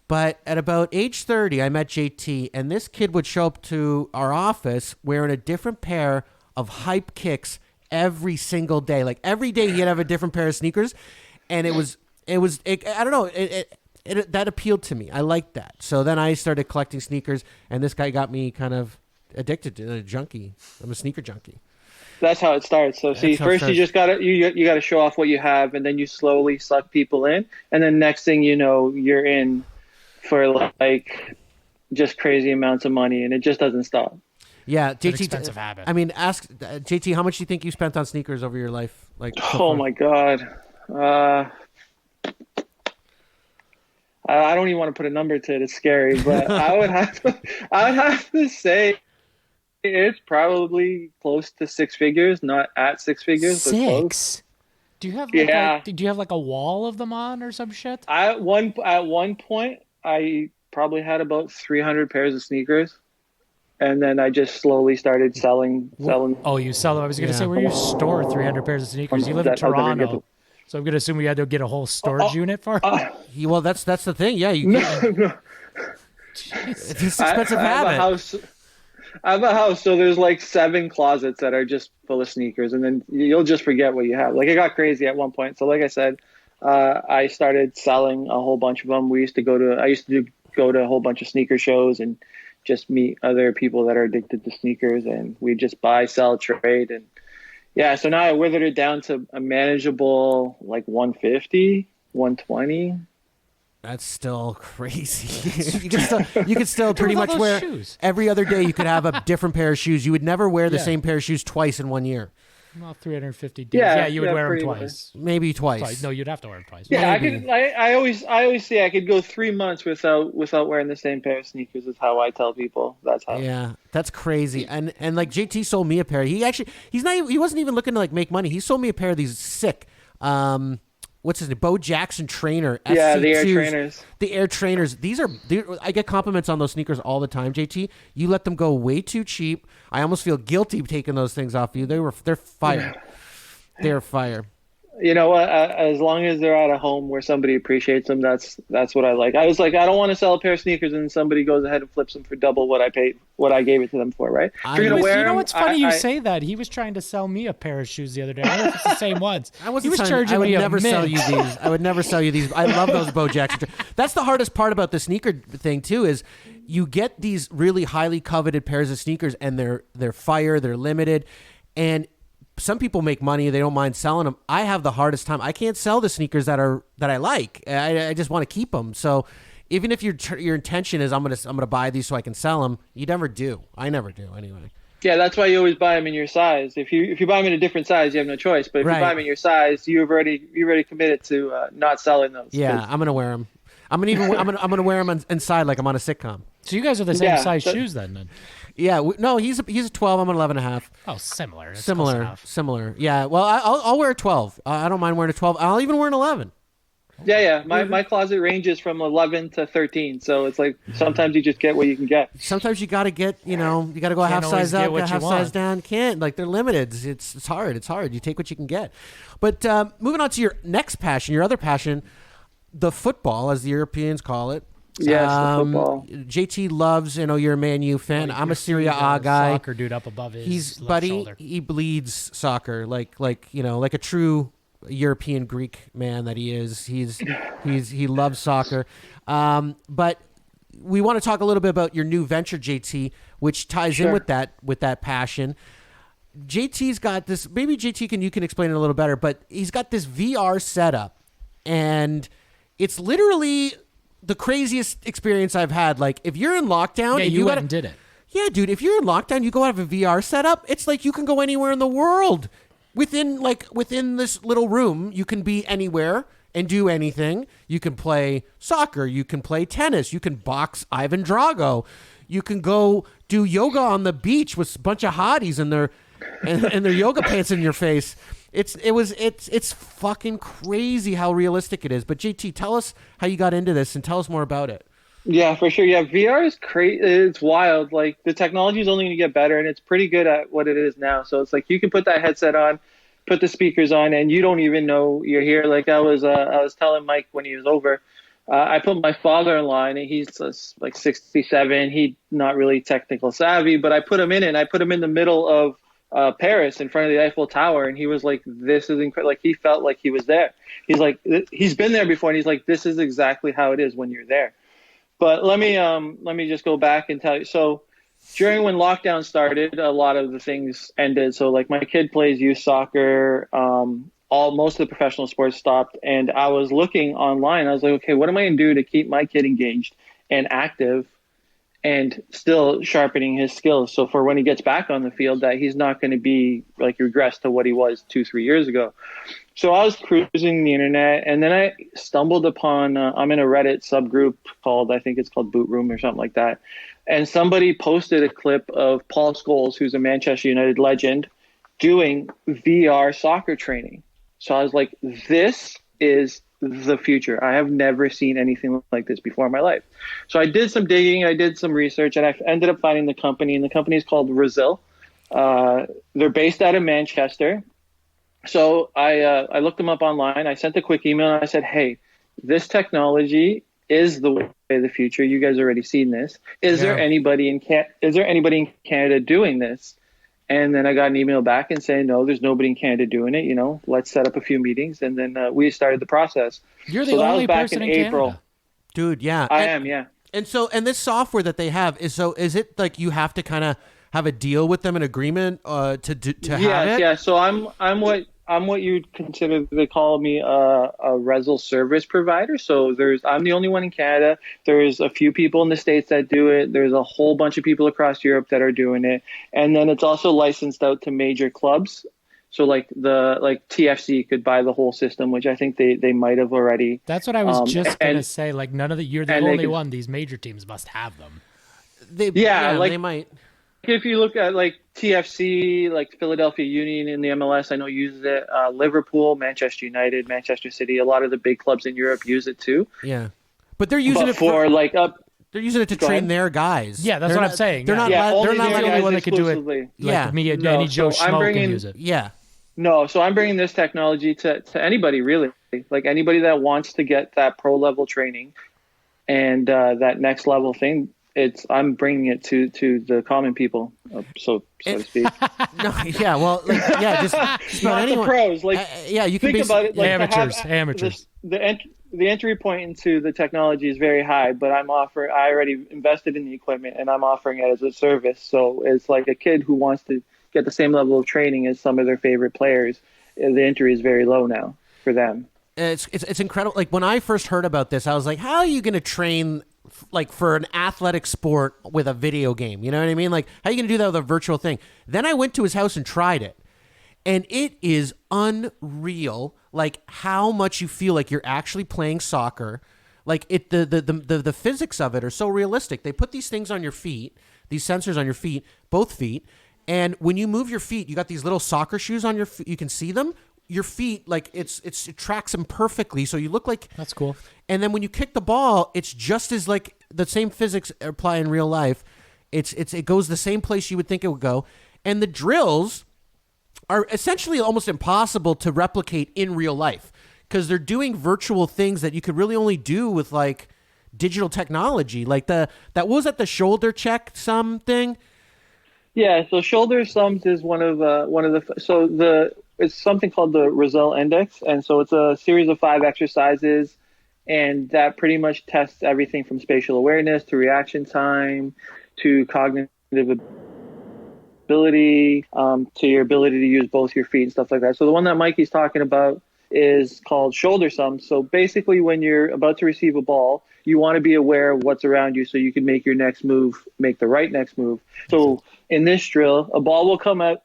[SPEAKER 6] But at about age 30, I met JT, and this kid would show up to our office wearing a different pair of Hype Kicks every single day. Like every day, he'd have a different pair of sneakers, and I don't know. That appealed to me. I liked that. So then I started collecting sneakers, and this guy got me kind of addicted to a junkie. I'm a sneaker junkie.
[SPEAKER 20] That's how it starts. So see, first you just gotta you gotta show off what you have, and then you slowly suck people in, and then next thing you know, you're in for like just crazy amounts of money, and it just doesn't stop.
[SPEAKER 6] Yeah, JT.
[SPEAKER 7] Expensive habit.
[SPEAKER 6] I mean, ask JT, how much do you think you spent on sneakers over your life? Like,
[SPEAKER 20] oh my God. I don't even want to put a number to it. It's scary, but I would have to say it's probably close to six figures, not at six figures. But close.
[SPEAKER 7] Do you have do you have like a wall of them on or some shit?
[SPEAKER 20] At one point, I probably had about 300 pairs of sneakers, and then I just slowly started selling.
[SPEAKER 7] Oh, you sell them? I was going to say, where do you store 300 pairs of sneakers? You live in Toronto. So I'm going to assume you had to get a whole storage unit for it?
[SPEAKER 6] Well, that's the thing. Yeah.
[SPEAKER 20] No.
[SPEAKER 6] It's an expensive habit.
[SPEAKER 20] I have a house, so there's like 7 closets that are just full of sneakers, and then you'll just forget what you have. Like, it got crazy at one point. So like I said, I started selling a whole bunch of them. I used to go to a whole bunch of sneaker shows and just meet other people that are addicted to sneakers, and we just buy, sell, trade, and yeah, so now I withered it down to a manageable, like 150, 120.
[SPEAKER 6] That's still crazy. you could still pretty much wear
[SPEAKER 7] shoes?
[SPEAKER 6] Every other day. You could have a different pair of shoes. You would never wear the same pair of shoes twice in 1 year.
[SPEAKER 7] Well, 350 days. Yeah, you would wear them twice.
[SPEAKER 6] Maybe twice.
[SPEAKER 7] No, you'd have to wear them twice.
[SPEAKER 20] Yeah,
[SPEAKER 6] Maybe.
[SPEAKER 20] I always say I could go 3 months without wearing the same pair of sneakers. Is how I tell people. That's how.
[SPEAKER 6] Yeah, that's crazy. And like JT sold me a pair. He wasn't even looking to like make money. He sold me a pair of these sick. What's his name? Bo Jackson Trainer.
[SPEAKER 20] Yeah, the Air Trainers.
[SPEAKER 6] The Air Trainers. I get compliments on those sneakers all the time, JT. You let them go way too cheap. I almost feel guilty taking those things off you. They're fire. They're fire.
[SPEAKER 20] You know what? As long as they're at a home where somebody appreciates them, that's what I like. I was like, I don't want to sell a pair of sneakers and somebody goes ahead and flips them for double what I gave it to them for, right? If you're gonna wear
[SPEAKER 7] You know
[SPEAKER 20] them,
[SPEAKER 7] what's funny? You say that he was trying to sell me a pair of shoes the other day. I don't know if it's the same ones. He was charging
[SPEAKER 6] I would
[SPEAKER 7] me a
[SPEAKER 6] never sell
[SPEAKER 7] mint.
[SPEAKER 6] you these. I would never sell you these. I love those Bo Jackson. That's the hardest part about the sneaker thing too. Is you get these really highly coveted pairs of sneakers, and they're fire. They're limited, and some people make money. They don't mind selling them. I have the hardest time. I can't sell the sneakers that I like. I just want to keep them. So even if your intention is I'm gonna buy these so I can sell them, you never do. I never do anyway.
[SPEAKER 20] Yeah, that's why you always buy them in your size. If you buy them in a different size, you have no choice. But if you buy them in your size, you've already committed to not selling those.
[SPEAKER 6] Yeah, I'm gonna wear them. I'm gonna wear them inside like I'm on a sitcom.
[SPEAKER 7] So you guys are the same size shoes then.
[SPEAKER 6] Yeah, no, he's a 12. I'm an 11 and a half.
[SPEAKER 7] Oh, similar. It's
[SPEAKER 6] Similar. Yeah. Well, I'll wear a 12. I don't mind wearing a 12. I'll even wear an 11.
[SPEAKER 20] Yeah. My closet ranges from 11 to 13. So it's like sometimes you just get what you can get.
[SPEAKER 6] Sometimes you got to get, you got to go a half size up, a half size down. Can't, like, they're limited. It's hard. It's hard. You take what you can get. But moving on to your next passion, your other passion, the football, as the Europeans call it.
[SPEAKER 20] Yes, the football.
[SPEAKER 6] JT loves, you're a Man U fan. I'm a Serie A guy.
[SPEAKER 7] Soccer dude up above his left
[SPEAKER 6] buddy,
[SPEAKER 7] shoulder.
[SPEAKER 6] he bleeds soccer like a true European Greek man that he is. He loves soccer. But we want to talk a little bit about your new venture, JT, which ties in with that passion. JT's got this. Maybe JT you can explain it a little better, but he's got this VR setup, and it's literally the craziest experience I've had. Like, if you're in lockdown,
[SPEAKER 7] and you went and did it.
[SPEAKER 6] Yeah, dude. If you're in lockdown, you go out of a VR setup. It's like you can go anywhere in the world within this little room. You can be anywhere and do anything. You can play soccer. You can play tennis. You can box Ivan Drago. You can go do yoga on the beach with a bunch of hotties and their yoga pants in your face. It's fucking crazy how realistic it is. But JT, tell us how you got into this and tell us more about it.
[SPEAKER 20] Yeah, for sure. Yeah, VR is crazy. It's wild. Like, the technology is only going to get better, and it's pretty good at what it is now. So it's like you can put that headset on, put the speakers on, and you don't even know you're here. Like I was telling Mike when he was over, I put my father-in-law in it. He's like 67. He's not really technical savvy, but I put him in it. And I put him in the middle of Paris in front of the Eiffel Tower, and he was like, this is incredible. Like, he felt like he was there. He's like, he's been there before, and he's like, this is exactly how it is when you're there. But let me just go back and tell you. So during when lockdown started, a lot of the things ended. So like my kid plays youth soccer, most of the professional sports stopped, and I was looking online. I was like, okay, what am I going to do to keep my kid engaged and active and still sharpening his skills? So for when he gets back on the field, that he's not going to be like regressed to what he was 2-3 years ago. So I was cruising the internet, and then I stumbled upon, I'm in a Reddit subgroup I think it's called Boot Room or something like that. And somebody posted a clip of Paul Scholes, who's a Manchester United legend, doing VR soccer training. So I was like, this is the future. I have never seen anything like this before in my life. So I did some digging, I did some research, and I ended up finding the company, and the company is called Brazil. They're based out of Manchester. So I looked them up online. I sent a quick email, and I said, hey, this technology is the way of the future. You guys already seen this. Is there anybody in Canada doing this? And then I got an email back and saying, no, there's nobody in Canada doing it. Let's set up a few meetings. And then we started the process.
[SPEAKER 7] You're the only person in
[SPEAKER 20] April.
[SPEAKER 7] Canada.
[SPEAKER 6] Dude, yeah.
[SPEAKER 20] I am, yeah.
[SPEAKER 6] And this software that they have, is it like you have to kind of have a deal with them, an agreement to have it?
[SPEAKER 20] Yeah. So I'm what you'd consider, they call me a RESL service provider. So I'm the only one in Canada. There's a few people in the States that do it. There's a whole bunch of people across Europe that are doing it. And then it's also licensed out to major clubs. So like TFC could buy the whole system, which I think they might have already.
[SPEAKER 7] That's what I was just going to say. Like, you're the only one. These major teams must have them.
[SPEAKER 6] They might.
[SPEAKER 20] If you look at like TFC, like Philadelphia Union in the MLS, I know uses it. Liverpool, Manchester United, Manchester City, a lot of the big clubs in Europe use it too.
[SPEAKER 6] Yeah, but they're using it they're using it to train their guys.
[SPEAKER 7] Yeah, that's what I'm saying.
[SPEAKER 6] They're not the only one that could do it.
[SPEAKER 7] Like me and any Joe Schmo can use it.
[SPEAKER 6] Yeah.
[SPEAKER 20] No, so I'm bringing this technology to anybody, really. Like anybody that wants to get that pro level training and that next level thing. I'm bringing it to the common people, so to speak.
[SPEAKER 6] No, yeah, well, just
[SPEAKER 20] not
[SPEAKER 6] anyone.
[SPEAKER 20] The pros. Like,
[SPEAKER 6] you can
[SPEAKER 20] think about it. Like
[SPEAKER 7] amateurs.
[SPEAKER 20] The entry point into the technology is very high, but I already invested in the equipment and I'm offering it as a service. So it's like a kid who wants to get the same level of training as some of their favorite players. The entry is very low now for them.
[SPEAKER 6] It's incredible. Like when I first heard about this, I was like, how are you going to train like for an athletic sport with a video game? You know what I mean? Like, how are you going to do that with a virtual thing? Then I went to his house and tried it. And it is unreal, like how much you feel like you're actually playing soccer. Like the physics of it are so realistic. They put these things on your feet, these sensors on your feet, both feet. And when you move your feet, you got these little soccer shoes on your feet. You can see them. Your feet, like it tracks them perfectly. So you look like
[SPEAKER 7] that's cool.
[SPEAKER 6] And then when you kick the ball, it's just as like the same physics apply in real life. It goes the same place you would think it would go. And the drills are essentially almost impossible to replicate in real life because they're doing virtual things that you could really only do with like digital technology. Like that was at the shoulder check thing.
[SPEAKER 20] Yeah, so shoulder sums is one of the it's something called the Roselle Index, and so it's a series of 5 exercises, and that pretty much tests everything from spatial awareness to reaction time to cognitive ability, to your ability to use both your feet and stuff like that. So the one that Mikey's talking about is called shoulder sums. So basically when you're about to receive a ball, you want to be aware of what's around you so you can make your next move, make the right next move. So in this drill, a ball will the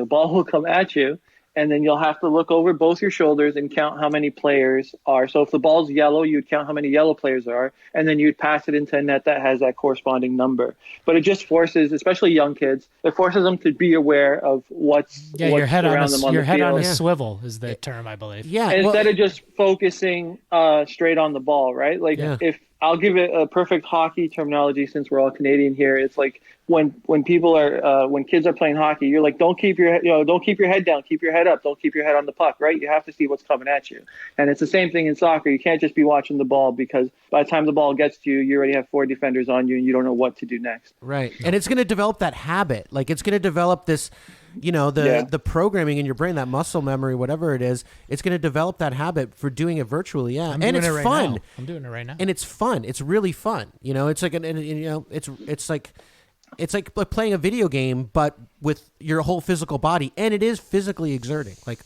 [SPEAKER 20] ball will come at you, and then you'll have to look over both your shoulders and count how many players are. So if the ball's yellow, you'd count how many yellow players there are, and then you'd pass it into a net that has that corresponding number. But it just forces, especially young kids, it forces them to be aware of what's
[SPEAKER 7] your head
[SPEAKER 20] around
[SPEAKER 7] on
[SPEAKER 20] them on
[SPEAKER 7] your
[SPEAKER 20] the
[SPEAKER 7] head
[SPEAKER 20] field.
[SPEAKER 7] on a swivel is the term, I believe.
[SPEAKER 6] Yeah,
[SPEAKER 20] Instead of just focusing straight on the ball, right? Like if I'll give it a perfect hockey terminology since we're all Canadian here. It's like when people are when kids are playing hockey, you're like, don't keep your head down, keep your head up, don't keep your head on the puck, right? You have to see what's coming at you. And it's the same thing in soccer. You can't just be watching the ball because by the time the ball gets to you, you already have 4 defenders on you and you don't know what to do next.
[SPEAKER 6] Right. And it's going to develop that habit. Like it's going to develop this, the programming in your brain, that muscle memory, whatever it is, it's going to develop that habit for doing it virtually. Yeah.
[SPEAKER 7] I'm
[SPEAKER 6] and
[SPEAKER 7] doing
[SPEAKER 6] it's
[SPEAKER 7] it right
[SPEAKER 6] fun.
[SPEAKER 7] now. I'm doing it right now.
[SPEAKER 6] And it's fun. It's really fun. It's like it's like playing a video game, but with your whole physical body, and it is physically exerting. Like,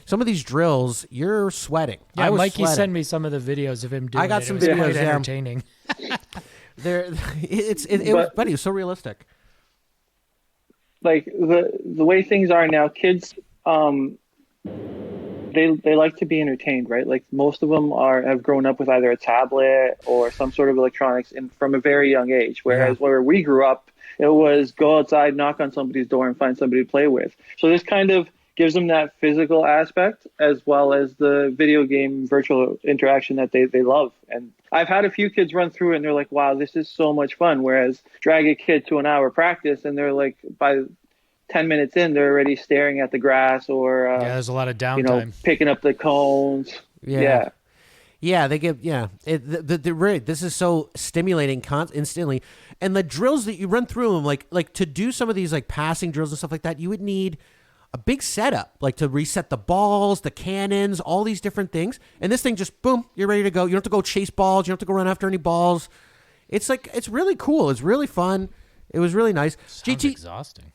[SPEAKER 6] some of these drills, you're sweating.
[SPEAKER 7] Yeah, Mikey
[SPEAKER 6] sweating.
[SPEAKER 7] sent me some of the videos of him doing it.
[SPEAKER 6] I got some
[SPEAKER 7] videos. It was
[SPEAKER 6] videos.
[SPEAKER 7] quite entertaining.
[SPEAKER 6] It was so realistic.
[SPEAKER 20] Like the way things are now, kids, they like to be entertained, right? Like most of them have grown up with either a tablet or some sort of electronics from a very young age. Whereas where we grew up, it was go outside, knock on somebody's door, and find somebody to play with. So this kind of gives them that physical aspect as well as the video game virtual interaction that they love. And I've had a few kids run through it and they're like, wow, this is so much fun. Whereas drag a kid to an hour practice and they're like, by 10 minutes in, they're already staring at the grass or
[SPEAKER 7] there's a lot of downtime.
[SPEAKER 20] Picking up the cones.
[SPEAKER 6] Yeah, they give. Yeah, this is so stimulating instantly, and the drills that you run through them, like to do some of these like passing drills and stuff like that, you would need a big setup, like to reset the balls, the cannons, all these different things. And this thing just boom, you're ready to go. You don't have to go chase balls. You don't have to go run after any balls. It's really cool. It's really fun. It was really nice.
[SPEAKER 7] Sounds exhausting.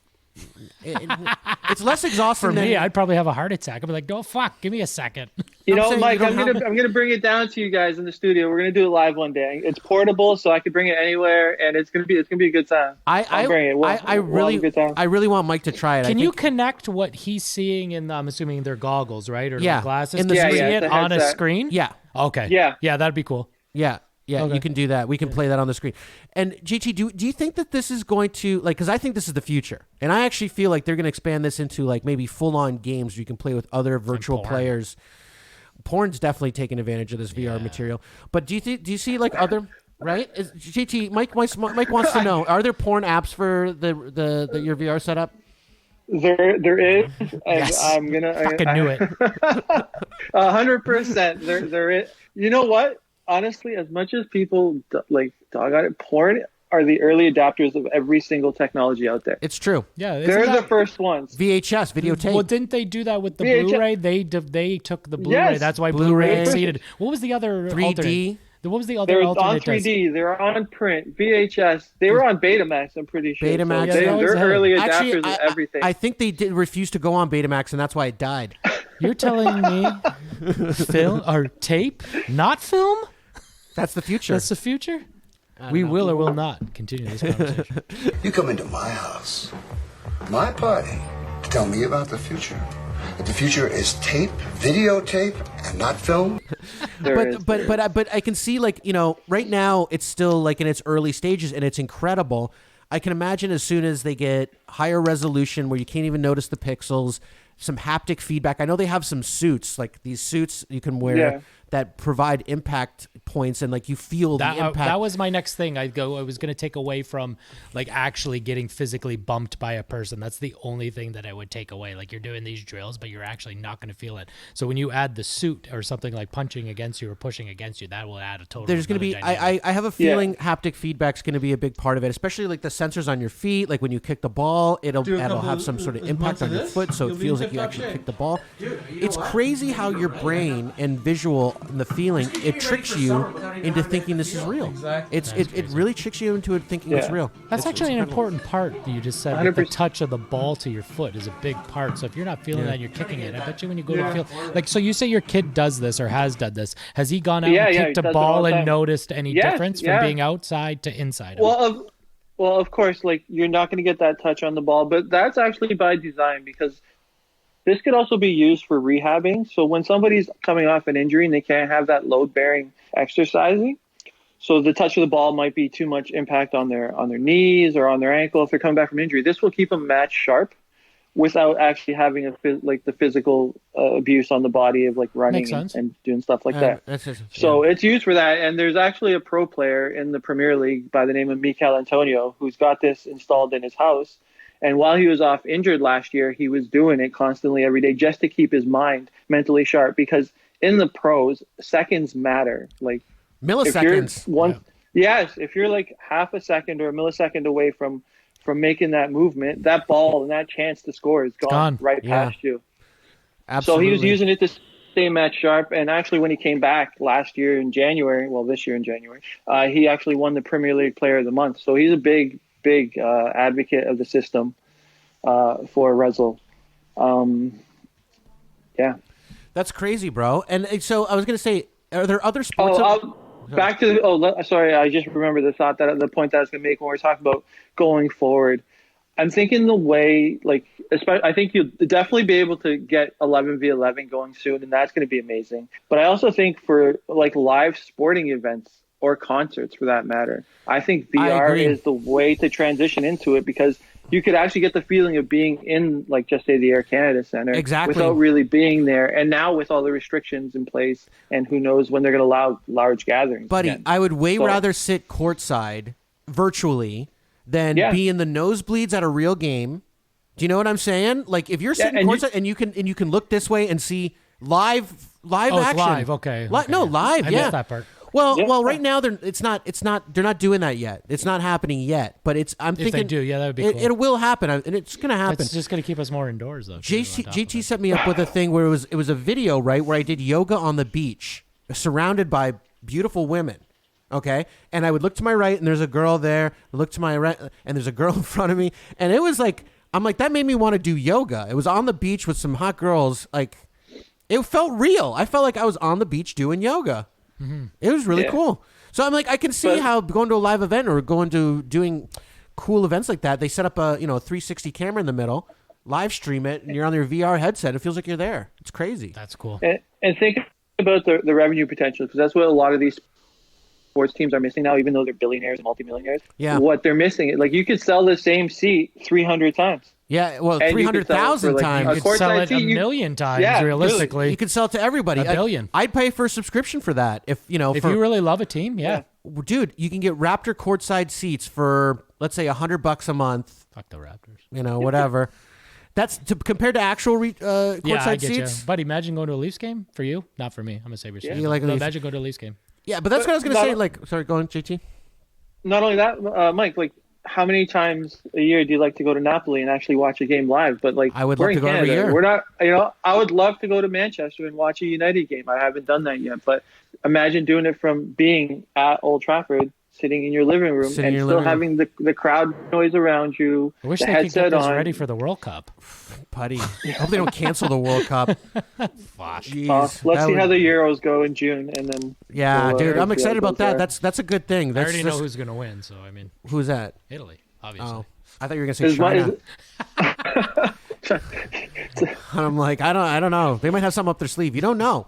[SPEAKER 6] It's less exhausting
[SPEAKER 7] for me. I'd probably have a heart attack. I'd be like, "No, fuck, give me a second."
[SPEAKER 20] Mike, I'm gonna bring it down to you guys in the studio. We're gonna do it live one day. It's portable, so I could bring it anywhere, and it's gonna be a good time.
[SPEAKER 6] I'll bring it. I really want Mike to try it.
[SPEAKER 7] Can you connect what he's seeing in? I'm assuming they're goggles, right, or
[SPEAKER 6] the
[SPEAKER 7] glasses?
[SPEAKER 6] Can you see
[SPEAKER 7] it on a screen?
[SPEAKER 6] Yeah.
[SPEAKER 7] Okay. Yeah, that'd be cool.
[SPEAKER 6] Yeah. Yeah, okay. You can do that. We can play that on the screen. And GT, do you think that this is going to, like, because I think this is the future, and I actually feel like they're going to expand this into like maybe full-on games where you can play with other virtual players. Porn's definitely taking advantage of this VR material. But do you see like other right? GT, Mike wants to know: are there porn apps for your VR setup?
[SPEAKER 20] There is, and
[SPEAKER 7] Yes.
[SPEAKER 20] I'm gonna.
[SPEAKER 7] Fucking knew it.
[SPEAKER 20] 100%. There is. You know what? Honestly, as much as people like dog on it, porn are the early adapters of every single technology out there.
[SPEAKER 6] It's true.
[SPEAKER 7] Yeah,
[SPEAKER 20] they're the first ones.
[SPEAKER 6] VHS, videotape.
[SPEAKER 7] Well, didn't they do that with the
[SPEAKER 20] VHS.
[SPEAKER 7] Blu-ray? They took the Blu-ray.
[SPEAKER 20] Yes.
[SPEAKER 7] That's why
[SPEAKER 6] Blu-ray.
[SPEAKER 7] Blu-ray exceeded. What was the other
[SPEAKER 6] 3D?
[SPEAKER 7] alternate? What was the other
[SPEAKER 20] They're
[SPEAKER 7] alternate?
[SPEAKER 20] on 3D. They're on print. VHS. They were on Betamax. I'm pretty sure.
[SPEAKER 6] Betamax.
[SPEAKER 20] So they're early adapters
[SPEAKER 6] Actually,
[SPEAKER 20] of everything.
[SPEAKER 6] I think they did refuse to go on Betamax, and that's why it died.
[SPEAKER 7] You're telling me film or tape, not film?
[SPEAKER 6] That's the future.
[SPEAKER 7] That's the future? We will or will not continue this conversation.
[SPEAKER 21] You come into my house, my party, to tell me about the future. That the future is tape, videotape, and not film.
[SPEAKER 6] But I can see, like, you know, right now it's still like in its early stages and it's incredible. I can imagine as soon as they get higher resolution where you can't even notice the pixels, some haptic feedback. I know they have some suits, like these suits you can wear that provide impact points and like you feel the impact.
[SPEAKER 7] That was my next thing. I was going to take away from like actually getting physically bumped by a person. That's the only thing that I would take away. Like you're doing these drills, but you're actually not going to feel it. So when you add the suit or something like punching against you or pushing against you, that will add a total.
[SPEAKER 6] There's going to be, I have a feeling haptic feedback's going to be a big part of it, especially like the sensors on your feet. Like when you kick the ball, it'll have some sort of impact on your foot. So it feels like you actually kick the ball. It's crazy how your brain and visual and the feeling, it tricks you into thinking this is real. It really tricks you into thinking it's real.
[SPEAKER 7] That's actually an important part that you just said. That the touch of the ball to your foot is a big part. So if you're not feeling that, you're kicking it. I bet you when you go to the field, like, so you say your kid does this or has done this. Has he gone out and kicked a ball and noticed any difference from being outside to inside?
[SPEAKER 20] Well, of course, like you're not going to get that touch on the ball, but that's actually by design because this could also be used for rehabbing. So when somebody's coming off an injury and they can't have that load-bearing exercising, so the touch of the ball might be too much impact on their knees or on their ankle if they're coming back from injury. This will keep them match sharp without actually having the physical abuse on the body of like running and doing stuff like that. So it's used for that. And there's actually a pro player in the Premier League by the name of Mikel Antonio who's got this installed in his house. And while he was off injured last year, he was doing it constantly every day just to keep his mind mentally sharp because in the pros, seconds matter. Like
[SPEAKER 6] milliseconds.
[SPEAKER 20] If you're like half a second or a millisecond away from making that movement, that ball and that chance to score is gone right past you.
[SPEAKER 6] Absolutely.
[SPEAKER 20] So he was using it to stay match sharp. And actually, when he came back last year in January, this year in January, he actually won the Premier League Player of the Month. So he's a big advocate of the system for Rezel.
[SPEAKER 6] That's crazy, bro. And so I was going to say, are there other sports?
[SPEAKER 20] Back to sorry, I just remembered the point that I was going to make when we're talking about going forward. I'm thinking the way, I think you'll definitely be able to get 11v11 going soon, and that's going to be amazing. But I also think for like live sporting events or concerts for that matter, I think VR is the way to transition into it because you could actually get the feeling of being in, like, just say the Air Canada Centre without really being there. And now with all the restrictions in place and who knows when they're going to allow large gatherings.
[SPEAKER 6] Buddy,
[SPEAKER 20] again.
[SPEAKER 6] I would rather sit courtside virtually than be in the nosebleeds at a real game. Do you know what I'm saying? Like if you're sitting courtside and you can look this way and see live action.
[SPEAKER 7] It's live, okay.
[SPEAKER 6] No, live,
[SPEAKER 7] I missed that part.
[SPEAKER 6] Well, right now they're not doing that yet. It's not happening yet. But I'm thinking
[SPEAKER 7] if they do, that would be cool.
[SPEAKER 6] It will happen, and it's going to happen.
[SPEAKER 7] It's just going to keep us more indoors, though.
[SPEAKER 6] JT set me up with a thing where it was a video, right, where I did yoga on the beach, surrounded by beautiful women. Okay, and I would look to my right, and there's a girl there. Look to my right, and there's a girl in front of me, and it was like I'm like that made me want to do yoga. It was on the beach with some hot girls. Like it felt real. I felt like I was on the beach doing yoga. Mm-hmm. It was really cool. So I'm like, I can see how going to a live event or going to doing cool events like that, they set up a 360 camera in the middle, live stream it, and you're on your VR headset. It feels like you're there. It's crazy.
[SPEAKER 7] That's cool.
[SPEAKER 20] And think about the revenue potential because that's what a lot of these sports teams are missing now, even though they're billionaires and multimillionaires.
[SPEAKER 6] Yeah.
[SPEAKER 20] What they're missing, like you could sell the same seat 300 times.
[SPEAKER 6] Yeah, well, 300,000 times.
[SPEAKER 7] You could sell it a million times, realistically.
[SPEAKER 6] You could sell it to everybody.
[SPEAKER 7] A billion.
[SPEAKER 6] I'd pay for a subscription for that. If you
[SPEAKER 7] really love a team,
[SPEAKER 6] Dude, you can get Raptor courtside seats for, let's say, $100 a month.
[SPEAKER 7] Fuck the Raptors.
[SPEAKER 6] Whatever. That's compared to actual courtside
[SPEAKER 7] Yeah, I get
[SPEAKER 6] seats.
[SPEAKER 7] you. But imagine going to a Leafs game for you. Not for me. I'm a Sabres fan.
[SPEAKER 6] You like
[SPEAKER 7] But
[SPEAKER 6] Leafs?
[SPEAKER 7] imagine going to a Leafs game.
[SPEAKER 6] Yeah, but that's what I was going to say. Like, sorry, go on, JT.
[SPEAKER 20] Not only that, Mike, like how many times a year do you like to go to Napoli and actually watch a game live? But like,
[SPEAKER 6] I would
[SPEAKER 20] we're
[SPEAKER 6] love to
[SPEAKER 20] in
[SPEAKER 6] go every
[SPEAKER 20] Canada.
[SPEAKER 6] year.
[SPEAKER 20] We're not, you know, I would love to go to Manchester and watch a United game. I haven't done that yet, but imagine doing it from being at Old Trafford, sitting in your living room,
[SPEAKER 6] Sitting in
[SPEAKER 20] and
[SPEAKER 6] your
[SPEAKER 20] still
[SPEAKER 6] living
[SPEAKER 20] having the crowd noise around you.
[SPEAKER 7] I wish
[SPEAKER 20] the
[SPEAKER 7] they could
[SPEAKER 20] headset
[SPEAKER 7] get this
[SPEAKER 20] on.
[SPEAKER 7] ready for the World Cup.
[SPEAKER 6] Buddy, I hope they don't cancel the World Cup. Jeez,
[SPEAKER 20] Let's
[SPEAKER 6] that
[SPEAKER 20] see
[SPEAKER 6] would-
[SPEAKER 20] how the Euros go in June, and then
[SPEAKER 6] Yeah,
[SPEAKER 20] we'll,
[SPEAKER 6] dude, I'm
[SPEAKER 20] see
[SPEAKER 6] excited
[SPEAKER 20] how it
[SPEAKER 6] about
[SPEAKER 20] goes
[SPEAKER 6] that.
[SPEAKER 20] there.
[SPEAKER 6] That's a good thing.
[SPEAKER 7] I
[SPEAKER 6] That's
[SPEAKER 7] already know
[SPEAKER 6] just-
[SPEAKER 7] who's going to win, so I mean,
[SPEAKER 6] Who's that?
[SPEAKER 7] Italy, obviously.
[SPEAKER 6] Oh, I thought you were going to say China. And I'm like, I don't know. They might have something up their sleeve. You don't know.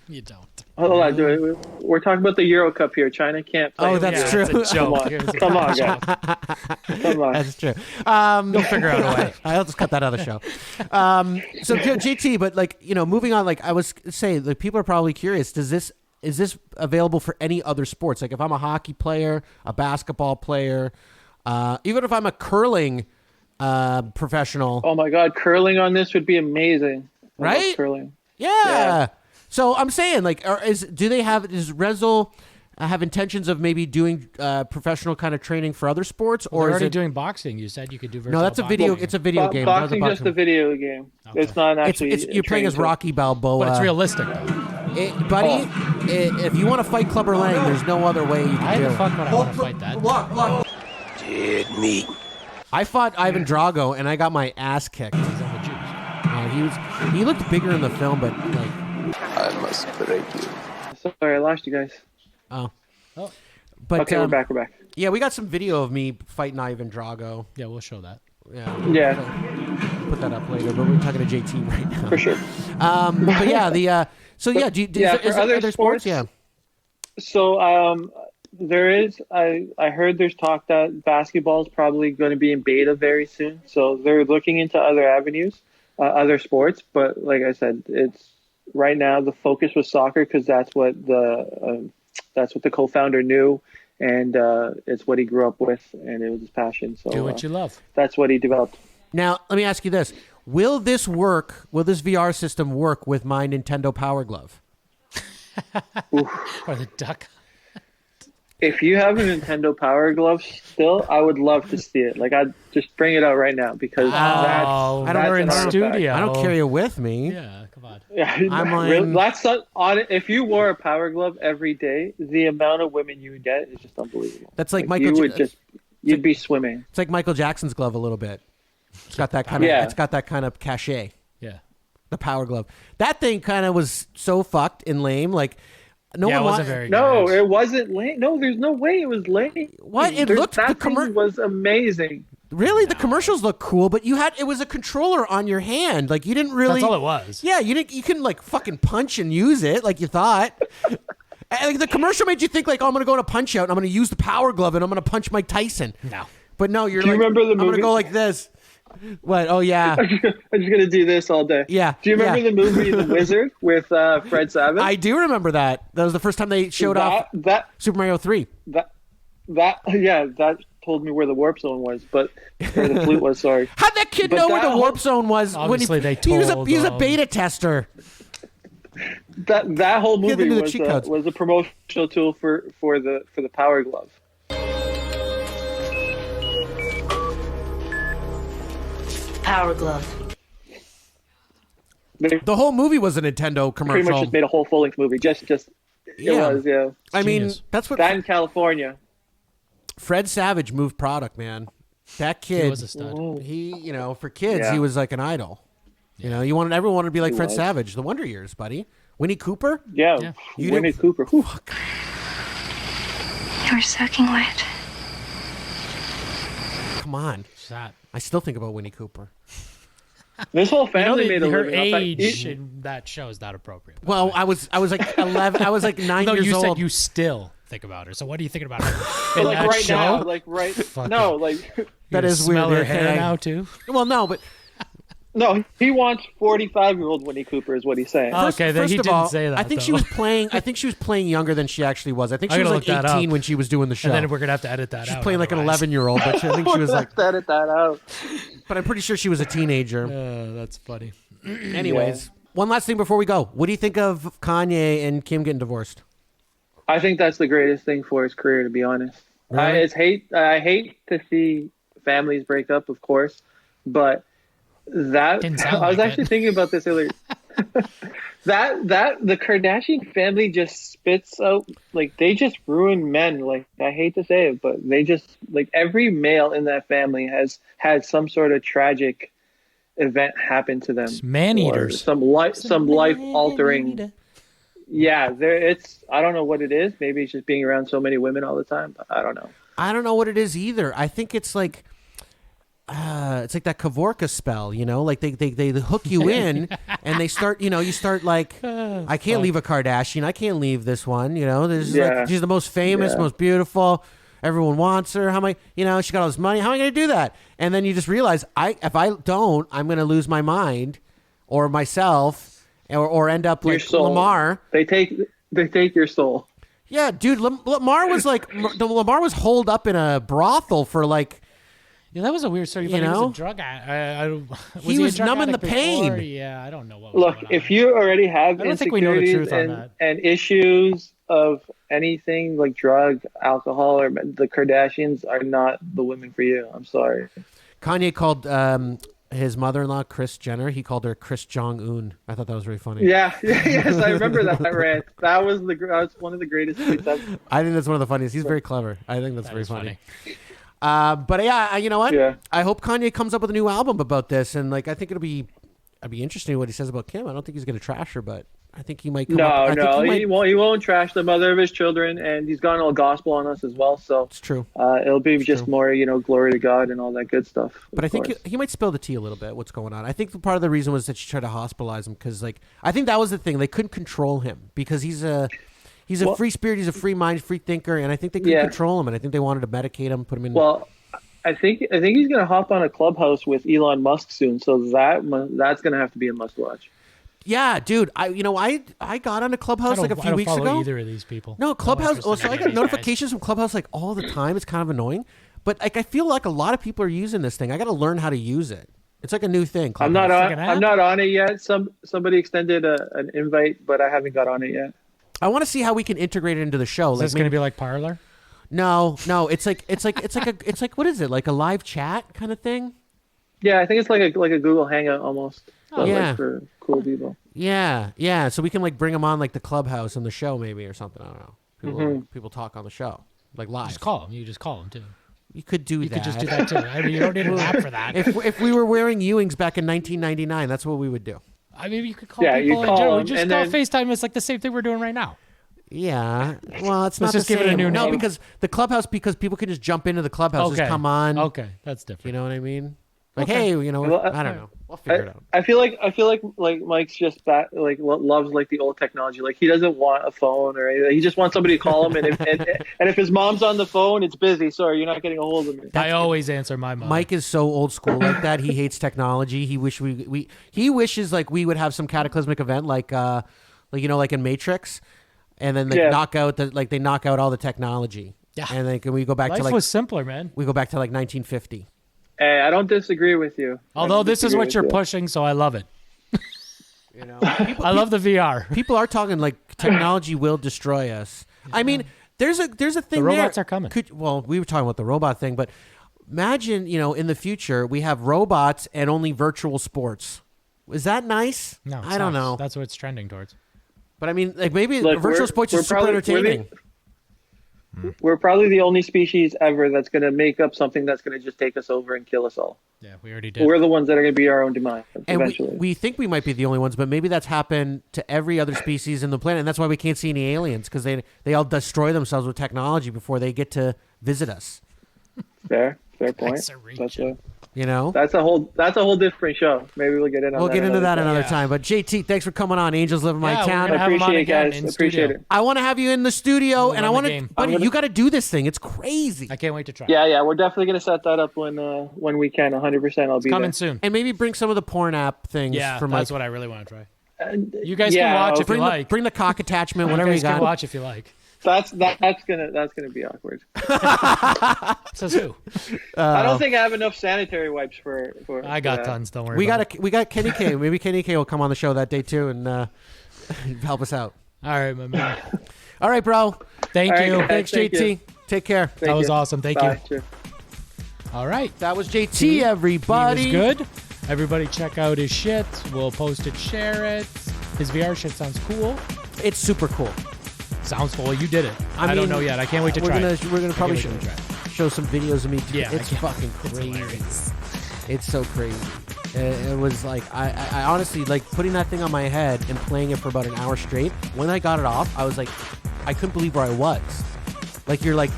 [SPEAKER 7] You don't.
[SPEAKER 20] Hold on, dude. We're talking about the Euro Cup here. China can't play.
[SPEAKER 6] Oh, that's true.
[SPEAKER 7] It's a joke.
[SPEAKER 20] Come on, guys. Come on.
[SPEAKER 6] That's true.
[SPEAKER 7] They'll figure out a way.
[SPEAKER 6] I'll just cut that out of the show. So JT, but like, you know, moving on, like I was saying, like people are probably curious. Is this available for any other sports? Like if I'm a hockey player, a basketball player, even if I'm a curling professional.
[SPEAKER 20] Oh my God, curling on this would be amazing. I love
[SPEAKER 6] Right?
[SPEAKER 20] curling.
[SPEAKER 6] Yeah. So I'm saying, like, does Rezel have intentions of maybe doing professional kind of training for other sports,
[SPEAKER 7] Or
[SPEAKER 6] or
[SPEAKER 7] they're
[SPEAKER 6] is
[SPEAKER 7] already
[SPEAKER 6] it?
[SPEAKER 7] doing boxing. You said you could do virtual
[SPEAKER 6] No, that's a video.
[SPEAKER 7] boxing.
[SPEAKER 6] It's a video game. That was
[SPEAKER 20] Boxing just a video game. It's not actually.
[SPEAKER 6] You're playing as Rocky Balboa.
[SPEAKER 7] But it's realistic, though.
[SPEAKER 6] Buddy. If you want to fight Clubber Lang, there's no other way you can
[SPEAKER 7] Why
[SPEAKER 6] do
[SPEAKER 7] the
[SPEAKER 6] it.
[SPEAKER 7] fuck would I want to fight that?
[SPEAKER 21] Dead meat.
[SPEAKER 6] I fought Ivan Drago and I got my ass kicked. He looked bigger in the film, but like.
[SPEAKER 21] I must break you.
[SPEAKER 20] Sorry, I lost you guys.
[SPEAKER 6] Oh. But
[SPEAKER 20] okay, we're back. We're back.
[SPEAKER 6] Yeah, we got some video of me fighting Ivan Drago.
[SPEAKER 7] Yeah, we'll show that.
[SPEAKER 20] Yeah.
[SPEAKER 6] Put that up later, but we're talking to JT right now.
[SPEAKER 20] For sure.
[SPEAKER 6] But yeah, so yeah, is there other sports? Yeah.
[SPEAKER 20] So there is. I heard there's talk that basketball is probably going to be in beta very soon. So they're looking into other avenues, other sports. But like I said, it's right now the focus was soccer because that's what the co-founder knew, and it's what he grew up with, and it was his passion. So
[SPEAKER 7] Do what you love.
[SPEAKER 20] That's what he developed.
[SPEAKER 6] Now, let me ask you this. Will this work? Will this VR system work with my Nintendo Power Glove?
[SPEAKER 7] Or the duck.
[SPEAKER 20] If you have a Nintendo Power Glove still, I would love to see it. Like, I'd just bring it out right now because
[SPEAKER 7] we're in studio.
[SPEAKER 6] I don't carry it with me.
[SPEAKER 7] Yeah, come on.
[SPEAKER 20] Yeah,
[SPEAKER 6] I'm
[SPEAKER 20] really,
[SPEAKER 6] like,
[SPEAKER 20] that's on it. If you wore a Power Glove every day, the amount of women you would get is just unbelievable.
[SPEAKER 6] That's like
[SPEAKER 20] you
[SPEAKER 6] Michael.
[SPEAKER 20] would you'd be swimming.
[SPEAKER 6] It's like Michael Jackson's glove a little bit. It's got that kind of.
[SPEAKER 20] Yeah.
[SPEAKER 6] It's got that kind of cachet.
[SPEAKER 7] Yeah.
[SPEAKER 6] The Power Glove. That thing kind of was so fucked and lame. Like.
[SPEAKER 7] It wasn't very good.
[SPEAKER 20] No, it wasn't lame. No, there's no way it was lame.
[SPEAKER 6] What? It looked
[SPEAKER 20] that thing was amazing.
[SPEAKER 6] Really, the commercials look cool, but it was a controller on your hand. Like you didn't really.
[SPEAKER 7] That's all it was.
[SPEAKER 6] Yeah, you couldn't like fucking punch and use it like you thought. Like the commercial made you think like, oh, I'm gonna go to Punch Out and I'm gonna use the Power Glove and I'm gonna punch Mike Tyson.
[SPEAKER 7] No,
[SPEAKER 6] but no, you're
[SPEAKER 20] Do you
[SPEAKER 6] like,
[SPEAKER 20] remember the
[SPEAKER 6] I'm gonna
[SPEAKER 20] movie?
[SPEAKER 6] go like this. What? Oh yeah.
[SPEAKER 20] I'm just gonna do this all day.
[SPEAKER 6] Yeah.
[SPEAKER 20] Do you remember the movie The Wizard with Fred Savage?
[SPEAKER 6] I do remember that. That was the first time they showed off Super Mario 3.
[SPEAKER 20] That told me where the warp zone was, but where the flute was. Sorry.
[SPEAKER 6] How'd that kid know where the warp zone was?
[SPEAKER 7] Obviously,
[SPEAKER 6] he was a beta tester.
[SPEAKER 20] That whole
[SPEAKER 6] He had to
[SPEAKER 20] movie
[SPEAKER 6] do the cheat codes.
[SPEAKER 20] was a promotional tool for the Power Glove.
[SPEAKER 10] Power Glove.
[SPEAKER 6] The whole movie was a Nintendo commercial.
[SPEAKER 20] Pretty much just made a whole full-length movie. It was, yeah.
[SPEAKER 6] I mean, that's what.
[SPEAKER 20] That in California.
[SPEAKER 6] Fred Savage moved product, man. That kid,
[SPEAKER 7] He was a stud.
[SPEAKER 6] He, for kids,
[SPEAKER 20] Yeah.
[SPEAKER 6] he was like an idol. You know, everyone wanted to be like
[SPEAKER 20] He
[SPEAKER 6] Fred
[SPEAKER 20] was.
[SPEAKER 6] Savage, the Wonder Years, buddy. Winnie Cooper?
[SPEAKER 20] Yeah.
[SPEAKER 6] You
[SPEAKER 20] Winnie
[SPEAKER 6] didn't-
[SPEAKER 20] Cooper. Whew.
[SPEAKER 4] You're soaking wet.
[SPEAKER 6] Come on. I still think about Winnie Cooper.
[SPEAKER 20] This whole family made a
[SPEAKER 7] her
[SPEAKER 20] living off that.
[SPEAKER 7] age in that show is not appropriate.
[SPEAKER 6] Well, I was like 11. I was like 9
[SPEAKER 7] No,
[SPEAKER 6] years
[SPEAKER 7] you
[SPEAKER 6] old.
[SPEAKER 7] said you still think about her. So what are you thinking about her? In
[SPEAKER 20] Like
[SPEAKER 7] that
[SPEAKER 20] right
[SPEAKER 7] show?
[SPEAKER 20] now, like right.
[SPEAKER 7] Fuck
[SPEAKER 20] No,
[SPEAKER 7] it.
[SPEAKER 20] like
[SPEAKER 6] That
[SPEAKER 7] You
[SPEAKER 6] is
[SPEAKER 7] smell
[SPEAKER 6] weird.
[SPEAKER 7] her hair
[SPEAKER 6] Okay.
[SPEAKER 7] now too.
[SPEAKER 6] Well, no, but
[SPEAKER 20] No, he wants 45-year-old Winnie Cooper is what he's saying.
[SPEAKER 7] Okay, then he
[SPEAKER 6] First of
[SPEAKER 7] didn't
[SPEAKER 6] all,
[SPEAKER 7] say that.
[SPEAKER 6] I think
[SPEAKER 7] though.
[SPEAKER 6] she was playing. I think she was playing younger than she actually was. I think
[SPEAKER 7] I
[SPEAKER 6] she was
[SPEAKER 7] gotta
[SPEAKER 6] like
[SPEAKER 7] look that
[SPEAKER 6] 18
[SPEAKER 7] up.
[SPEAKER 6] when she was doing the show.
[SPEAKER 7] And then we're gonna have to edit that
[SPEAKER 6] She's
[SPEAKER 7] out.
[SPEAKER 6] playing like an
[SPEAKER 7] otherwise.
[SPEAKER 6] 11-year-old, but I think she was like.
[SPEAKER 20] Edit that out.
[SPEAKER 6] But I'm pretty sure she was a teenager.
[SPEAKER 7] That's funny.
[SPEAKER 6] Anyways, one last thing before we go. What do you think of Kanye and Kim getting divorced?
[SPEAKER 20] I think that's the greatest thing for his career, to be honest.
[SPEAKER 6] Really?
[SPEAKER 20] I hate to see families break up, of course, but that I was actually thinking about this earlier. that the Kardashian family just spits out, like, they just ruin men. Like, I hate to say it, but they just, like, every male in that family has had some sort of tragic event happen to them.
[SPEAKER 7] It's man-eaters.
[SPEAKER 20] Some life altering. Yeah, it's I don't know what it is. Maybe it's just being around so many women all the time. But I don't know.
[SPEAKER 6] I don't know what it is either. I think it's like that Kavorka spell, you know, like they hook you in and they start, you know, you start like, I can't leave a Kardashian. I can't leave this one, you know, like, she's the most famous, most beautiful. Everyone wants her. How am I, you know, she got all this money. How am I going to do that? And then you just realize if I don't, I'm going to lose my mind or myself or end up like Lamar.
[SPEAKER 20] They take your soul.
[SPEAKER 6] Yeah, dude, Lamar was like, Lamar was holed up in a brothel for like,
[SPEAKER 7] yeah, that was a weird story.
[SPEAKER 6] You
[SPEAKER 7] He
[SPEAKER 6] know?
[SPEAKER 7] was a drug addict.
[SPEAKER 6] He was numbing the pain.
[SPEAKER 7] Yeah, I don't know what was
[SPEAKER 20] Look,
[SPEAKER 7] going on.
[SPEAKER 20] if you already have
[SPEAKER 7] I don't think we know the
[SPEAKER 20] insecurities
[SPEAKER 7] truth on that.
[SPEAKER 20] and issues of anything like drug, alcohol, or the Kardashians are not the women for you. I'm sorry.
[SPEAKER 6] Kanye called his mother-in-law Kris Jenner. He called her Kris Jong-un. I thought that was really funny.
[SPEAKER 20] Yeah, yes, I remember that rant. That was one of the greatest tweets ever.
[SPEAKER 6] I think that's one of the funniest. He's very clever. I think that's very funny. But yeah, you know what?
[SPEAKER 20] Yeah.
[SPEAKER 6] I hope Kanye comes up with a new album about this, and like I think it'd be interesting what he says about Kim. I don't think he's going to trash her, but I think he might. He
[SPEAKER 20] won't trash the mother of his children, and he's gone all gospel on us as well. So
[SPEAKER 6] it's true.
[SPEAKER 20] It'll be just more, you know, glory to God and all that good stuff.
[SPEAKER 6] But I think he might spill the tea a little bit. What's going on? I think part of the reason was that she tried to hospitalize him because, like, I think that was the thing. They couldn't control him because he's a free spirit. He's a free mind, free thinker, and I think they couldn't control him. And I think they wanted to medicate him, put him in.
[SPEAKER 20] Well, I think he's going to hop on a Clubhouse with Elon Musk soon, so that's going to have to be a must watch.
[SPEAKER 6] Yeah, dude. I got on a Clubhouse like a few weeks ago.
[SPEAKER 7] I don't follow either of these people.
[SPEAKER 6] No, Clubhouse. So I get notifications from Clubhouse like all the time. It's kind of annoying, but like I feel like a lot of people are using this thing. I got to learn how to use it. It's like a new thing. Clubhouse.
[SPEAKER 20] I'm not on it yet. Somebody extended an invite, but I haven't got on it yet.
[SPEAKER 6] I want to see how we can integrate it into the show.
[SPEAKER 7] Is this going to be like Parler?
[SPEAKER 6] No. It's like what is it? Like a live chat kind of thing?
[SPEAKER 20] Yeah, I think it's like a Google Hangout almost.
[SPEAKER 6] Oh, yeah.
[SPEAKER 20] Like for cool people.
[SPEAKER 6] Yeah. So we can like bring them on like the Clubhouse on the show maybe or something. I don't know. People talk on the show like live.
[SPEAKER 7] Just call them. You just call them too.
[SPEAKER 6] You could do that.
[SPEAKER 7] You could just do that too. I mean, you don't need an app for that.
[SPEAKER 6] If we were wearing Ewings back in 1999, that's what we would do.
[SPEAKER 7] I mean, you could call people in general. Just call FaceTime. It's like the same thing we're doing right now.
[SPEAKER 6] Yeah, well, it's not
[SPEAKER 7] just
[SPEAKER 6] the
[SPEAKER 7] give
[SPEAKER 6] same.
[SPEAKER 7] it a new name.
[SPEAKER 6] No, because the Clubhouse, because people can just jump into the Clubhouse, just come on.
[SPEAKER 7] Okay, that's different.
[SPEAKER 6] You know what I mean? Like, hey, you know, I don't know. We'll figure it out.
[SPEAKER 20] I feel like Mike's just loves like the old technology. Like he doesn't want a phone or anything. He just wants somebody to call him, and if his mom's on the phone, it's busy. Sorry, you're not getting a hold of me.
[SPEAKER 7] I always answer my mom.
[SPEAKER 6] Mike is so old school like that. He hates technology. He wishes like we would have some cataclysmic event like you know, like in Matrix. And then they knock out all the technology. Yeah. And then can we go back
[SPEAKER 7] Life
[SPEAKER 6] to like
[SPEAKER 7] was simpler, man.
[SPEAKER 6] We go back to like 1950.
[SPEAKER 20] Hey, I don't disagree with you.
[SPEAKER 7] Although this is what you're pushing, so I love it.
[SPEAKER 6] You know,
[SPEAKER 7] I love the VR.
[SPEAKER 6] People are talking like technology will destroy us. Yeah. I mean, there's a thing.
[SPEAKER 7] The robots are coming.
[SPEAKER 6] We were talking about the robot thing, but imagine, you know, in the future we have robots and only virtual sports. Is that nice?
[SPEAKER 7] No,
[SPEAKER 6] I don't know.
[SPEAKER 7] That's what it's trending towards.
[SPEAKER 6] But I mean, like maybe virtual sports is super entertaining.
[SPEAKER 20] We're probably the only species ever that's going to make up something that's going to just take us over and kill us all.
[SPEAKER 7] Yeah, we already did.
[SPEAKER 20] We're the ones that are going to be our own demise eventually.
[SPEAKER 6] And we think we might be the only ones, but maybe that's happened to every other species in the planet, and that's why we can't see any aliens, because they all destroy themselves with technology before they get to visit us.
[SPEAKER 20] Fair. Fair point.
[SPEAKER 6] You know,
[SPEAKER 20] that's a whole different show. Maybe we'll get in on
[SPEAKER 6] we'll
[SPEAKER 20] that.
[SPEAKER 6] get into that
[SPEAKER 20] time.
[SPEAKER 6] another time. But JT, thanks for coming on. Angels live in my town.
[SPEAKER 20] I appreciate it, guys. Appreciate it.
[SPEAKER 6] I want to have you in the studio, and I want to, buddy. You got to do this thing. It's crazy.
[SPEAKER 7] I can't wait to try.
[SPEAKER 20] Yeah, we're definitely gonna set that up when we can. 100%, I'll be
[SPEAKER 7] coming
[SPEAKER 20] there.
[SPEAKER 7] soon.
[SPEAKER 6] And maybe bring some of the porn app things.
[SPEAKER 7] Yeah,
[SPEAKER 6] from
[SPEAKER 7] that's
[SPEAKER 6] like,
[SPEAKER 7] what I really want to try. You guys can watch if you like.
[SPEAKER 6] Bring the cock attachment, whatever you
[SPEAKER 7] guys
[SPEAKER 6] got.
[SPEAKER 7] can watch if you like.
[SPEAKER 20] That's gonna be awkward.
[SPEAKER 7] Says who?
[SPEAKER 20] I don't think I have enough sanitary wipes for
[SPEAKER 7] I got tons. Don't worry.
[SPEAKER 6] We got Kenny K. Maybe Kenny K will come on the show that day too and help us out.
[SPEAKER 7] All right, my man.
[SPEAKER 6] All right, bro.
[SPEAKER 7] Thank you.
[SPEAKER 6] Thanks, JT. Take care.
[SPEAKER 7] That was awesome. Thank you.
[SPEAKER 20] Cheers.
[SPEAKER 7] All right.
[SPEAKER 6] That was JT, everybody.
[SPEAKER 7] He was good. Everybody check out his shit. We'll post it, share it. His VR shit sounds cool.
[SPEAKER 6] It's super cool.
[SPEAKER 7] Sounds cool. You did it. I
[SPEAKER 6] mean,
[SPEAKER 7] don't know yet. I can't wait to try it.
[SPEAKER 6] We're gonna probably show some videos of me.
[SPEAKER 7] Yeah,
[SPEAKER 6] it's fucking crazy. It's so crazy. It was like I honestly like putting that thing on my head and playing it for about an hour straight. When I got it off, I was like, I couldn't believe where I was. Like you're like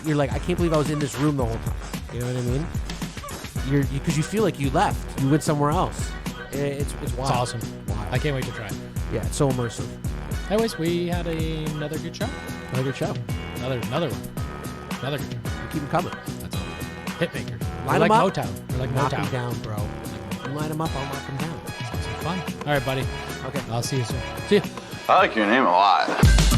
[SPEAKER 6] I can't believe I was in this room the whole time. You know what I mean? Because you feel like you left. You went somewhere else. It's wild.
[SPEAKER 7] It's awesome.
[SPEAKER 6] Wild.
[SPEAKER 7] I can't wait to try it.
[SPEAKER 6] Yeah, it's so immersive.
[SPEAKER 7] Anyways, we had another good show.
[SPEAKER 6] Another good show.
[SPEAKER 7] Another one. Another good show.
[SPEAKER 6] Keep them coming.
[SPEAKER 7] That's all. Hitmakers.
[SPEAKER 6] Line
[SPEAKER 7] We're like
[SPEAKER 6] them up.
[SPEAKER 7] Motown. We're like
[SPEAKER 6] knock
[SPEAKER 7] Motown.
[SPEAKER 6] them down, bro. You line them up, I'll knock them down.
[SPEAKER 7] Sounds like fun. All right, buddy.
[SPEAKER 6] Okay.
[SPEAKER 7] I'll see you soon. See ya.
[SPEAKER 8] I like your name a lot.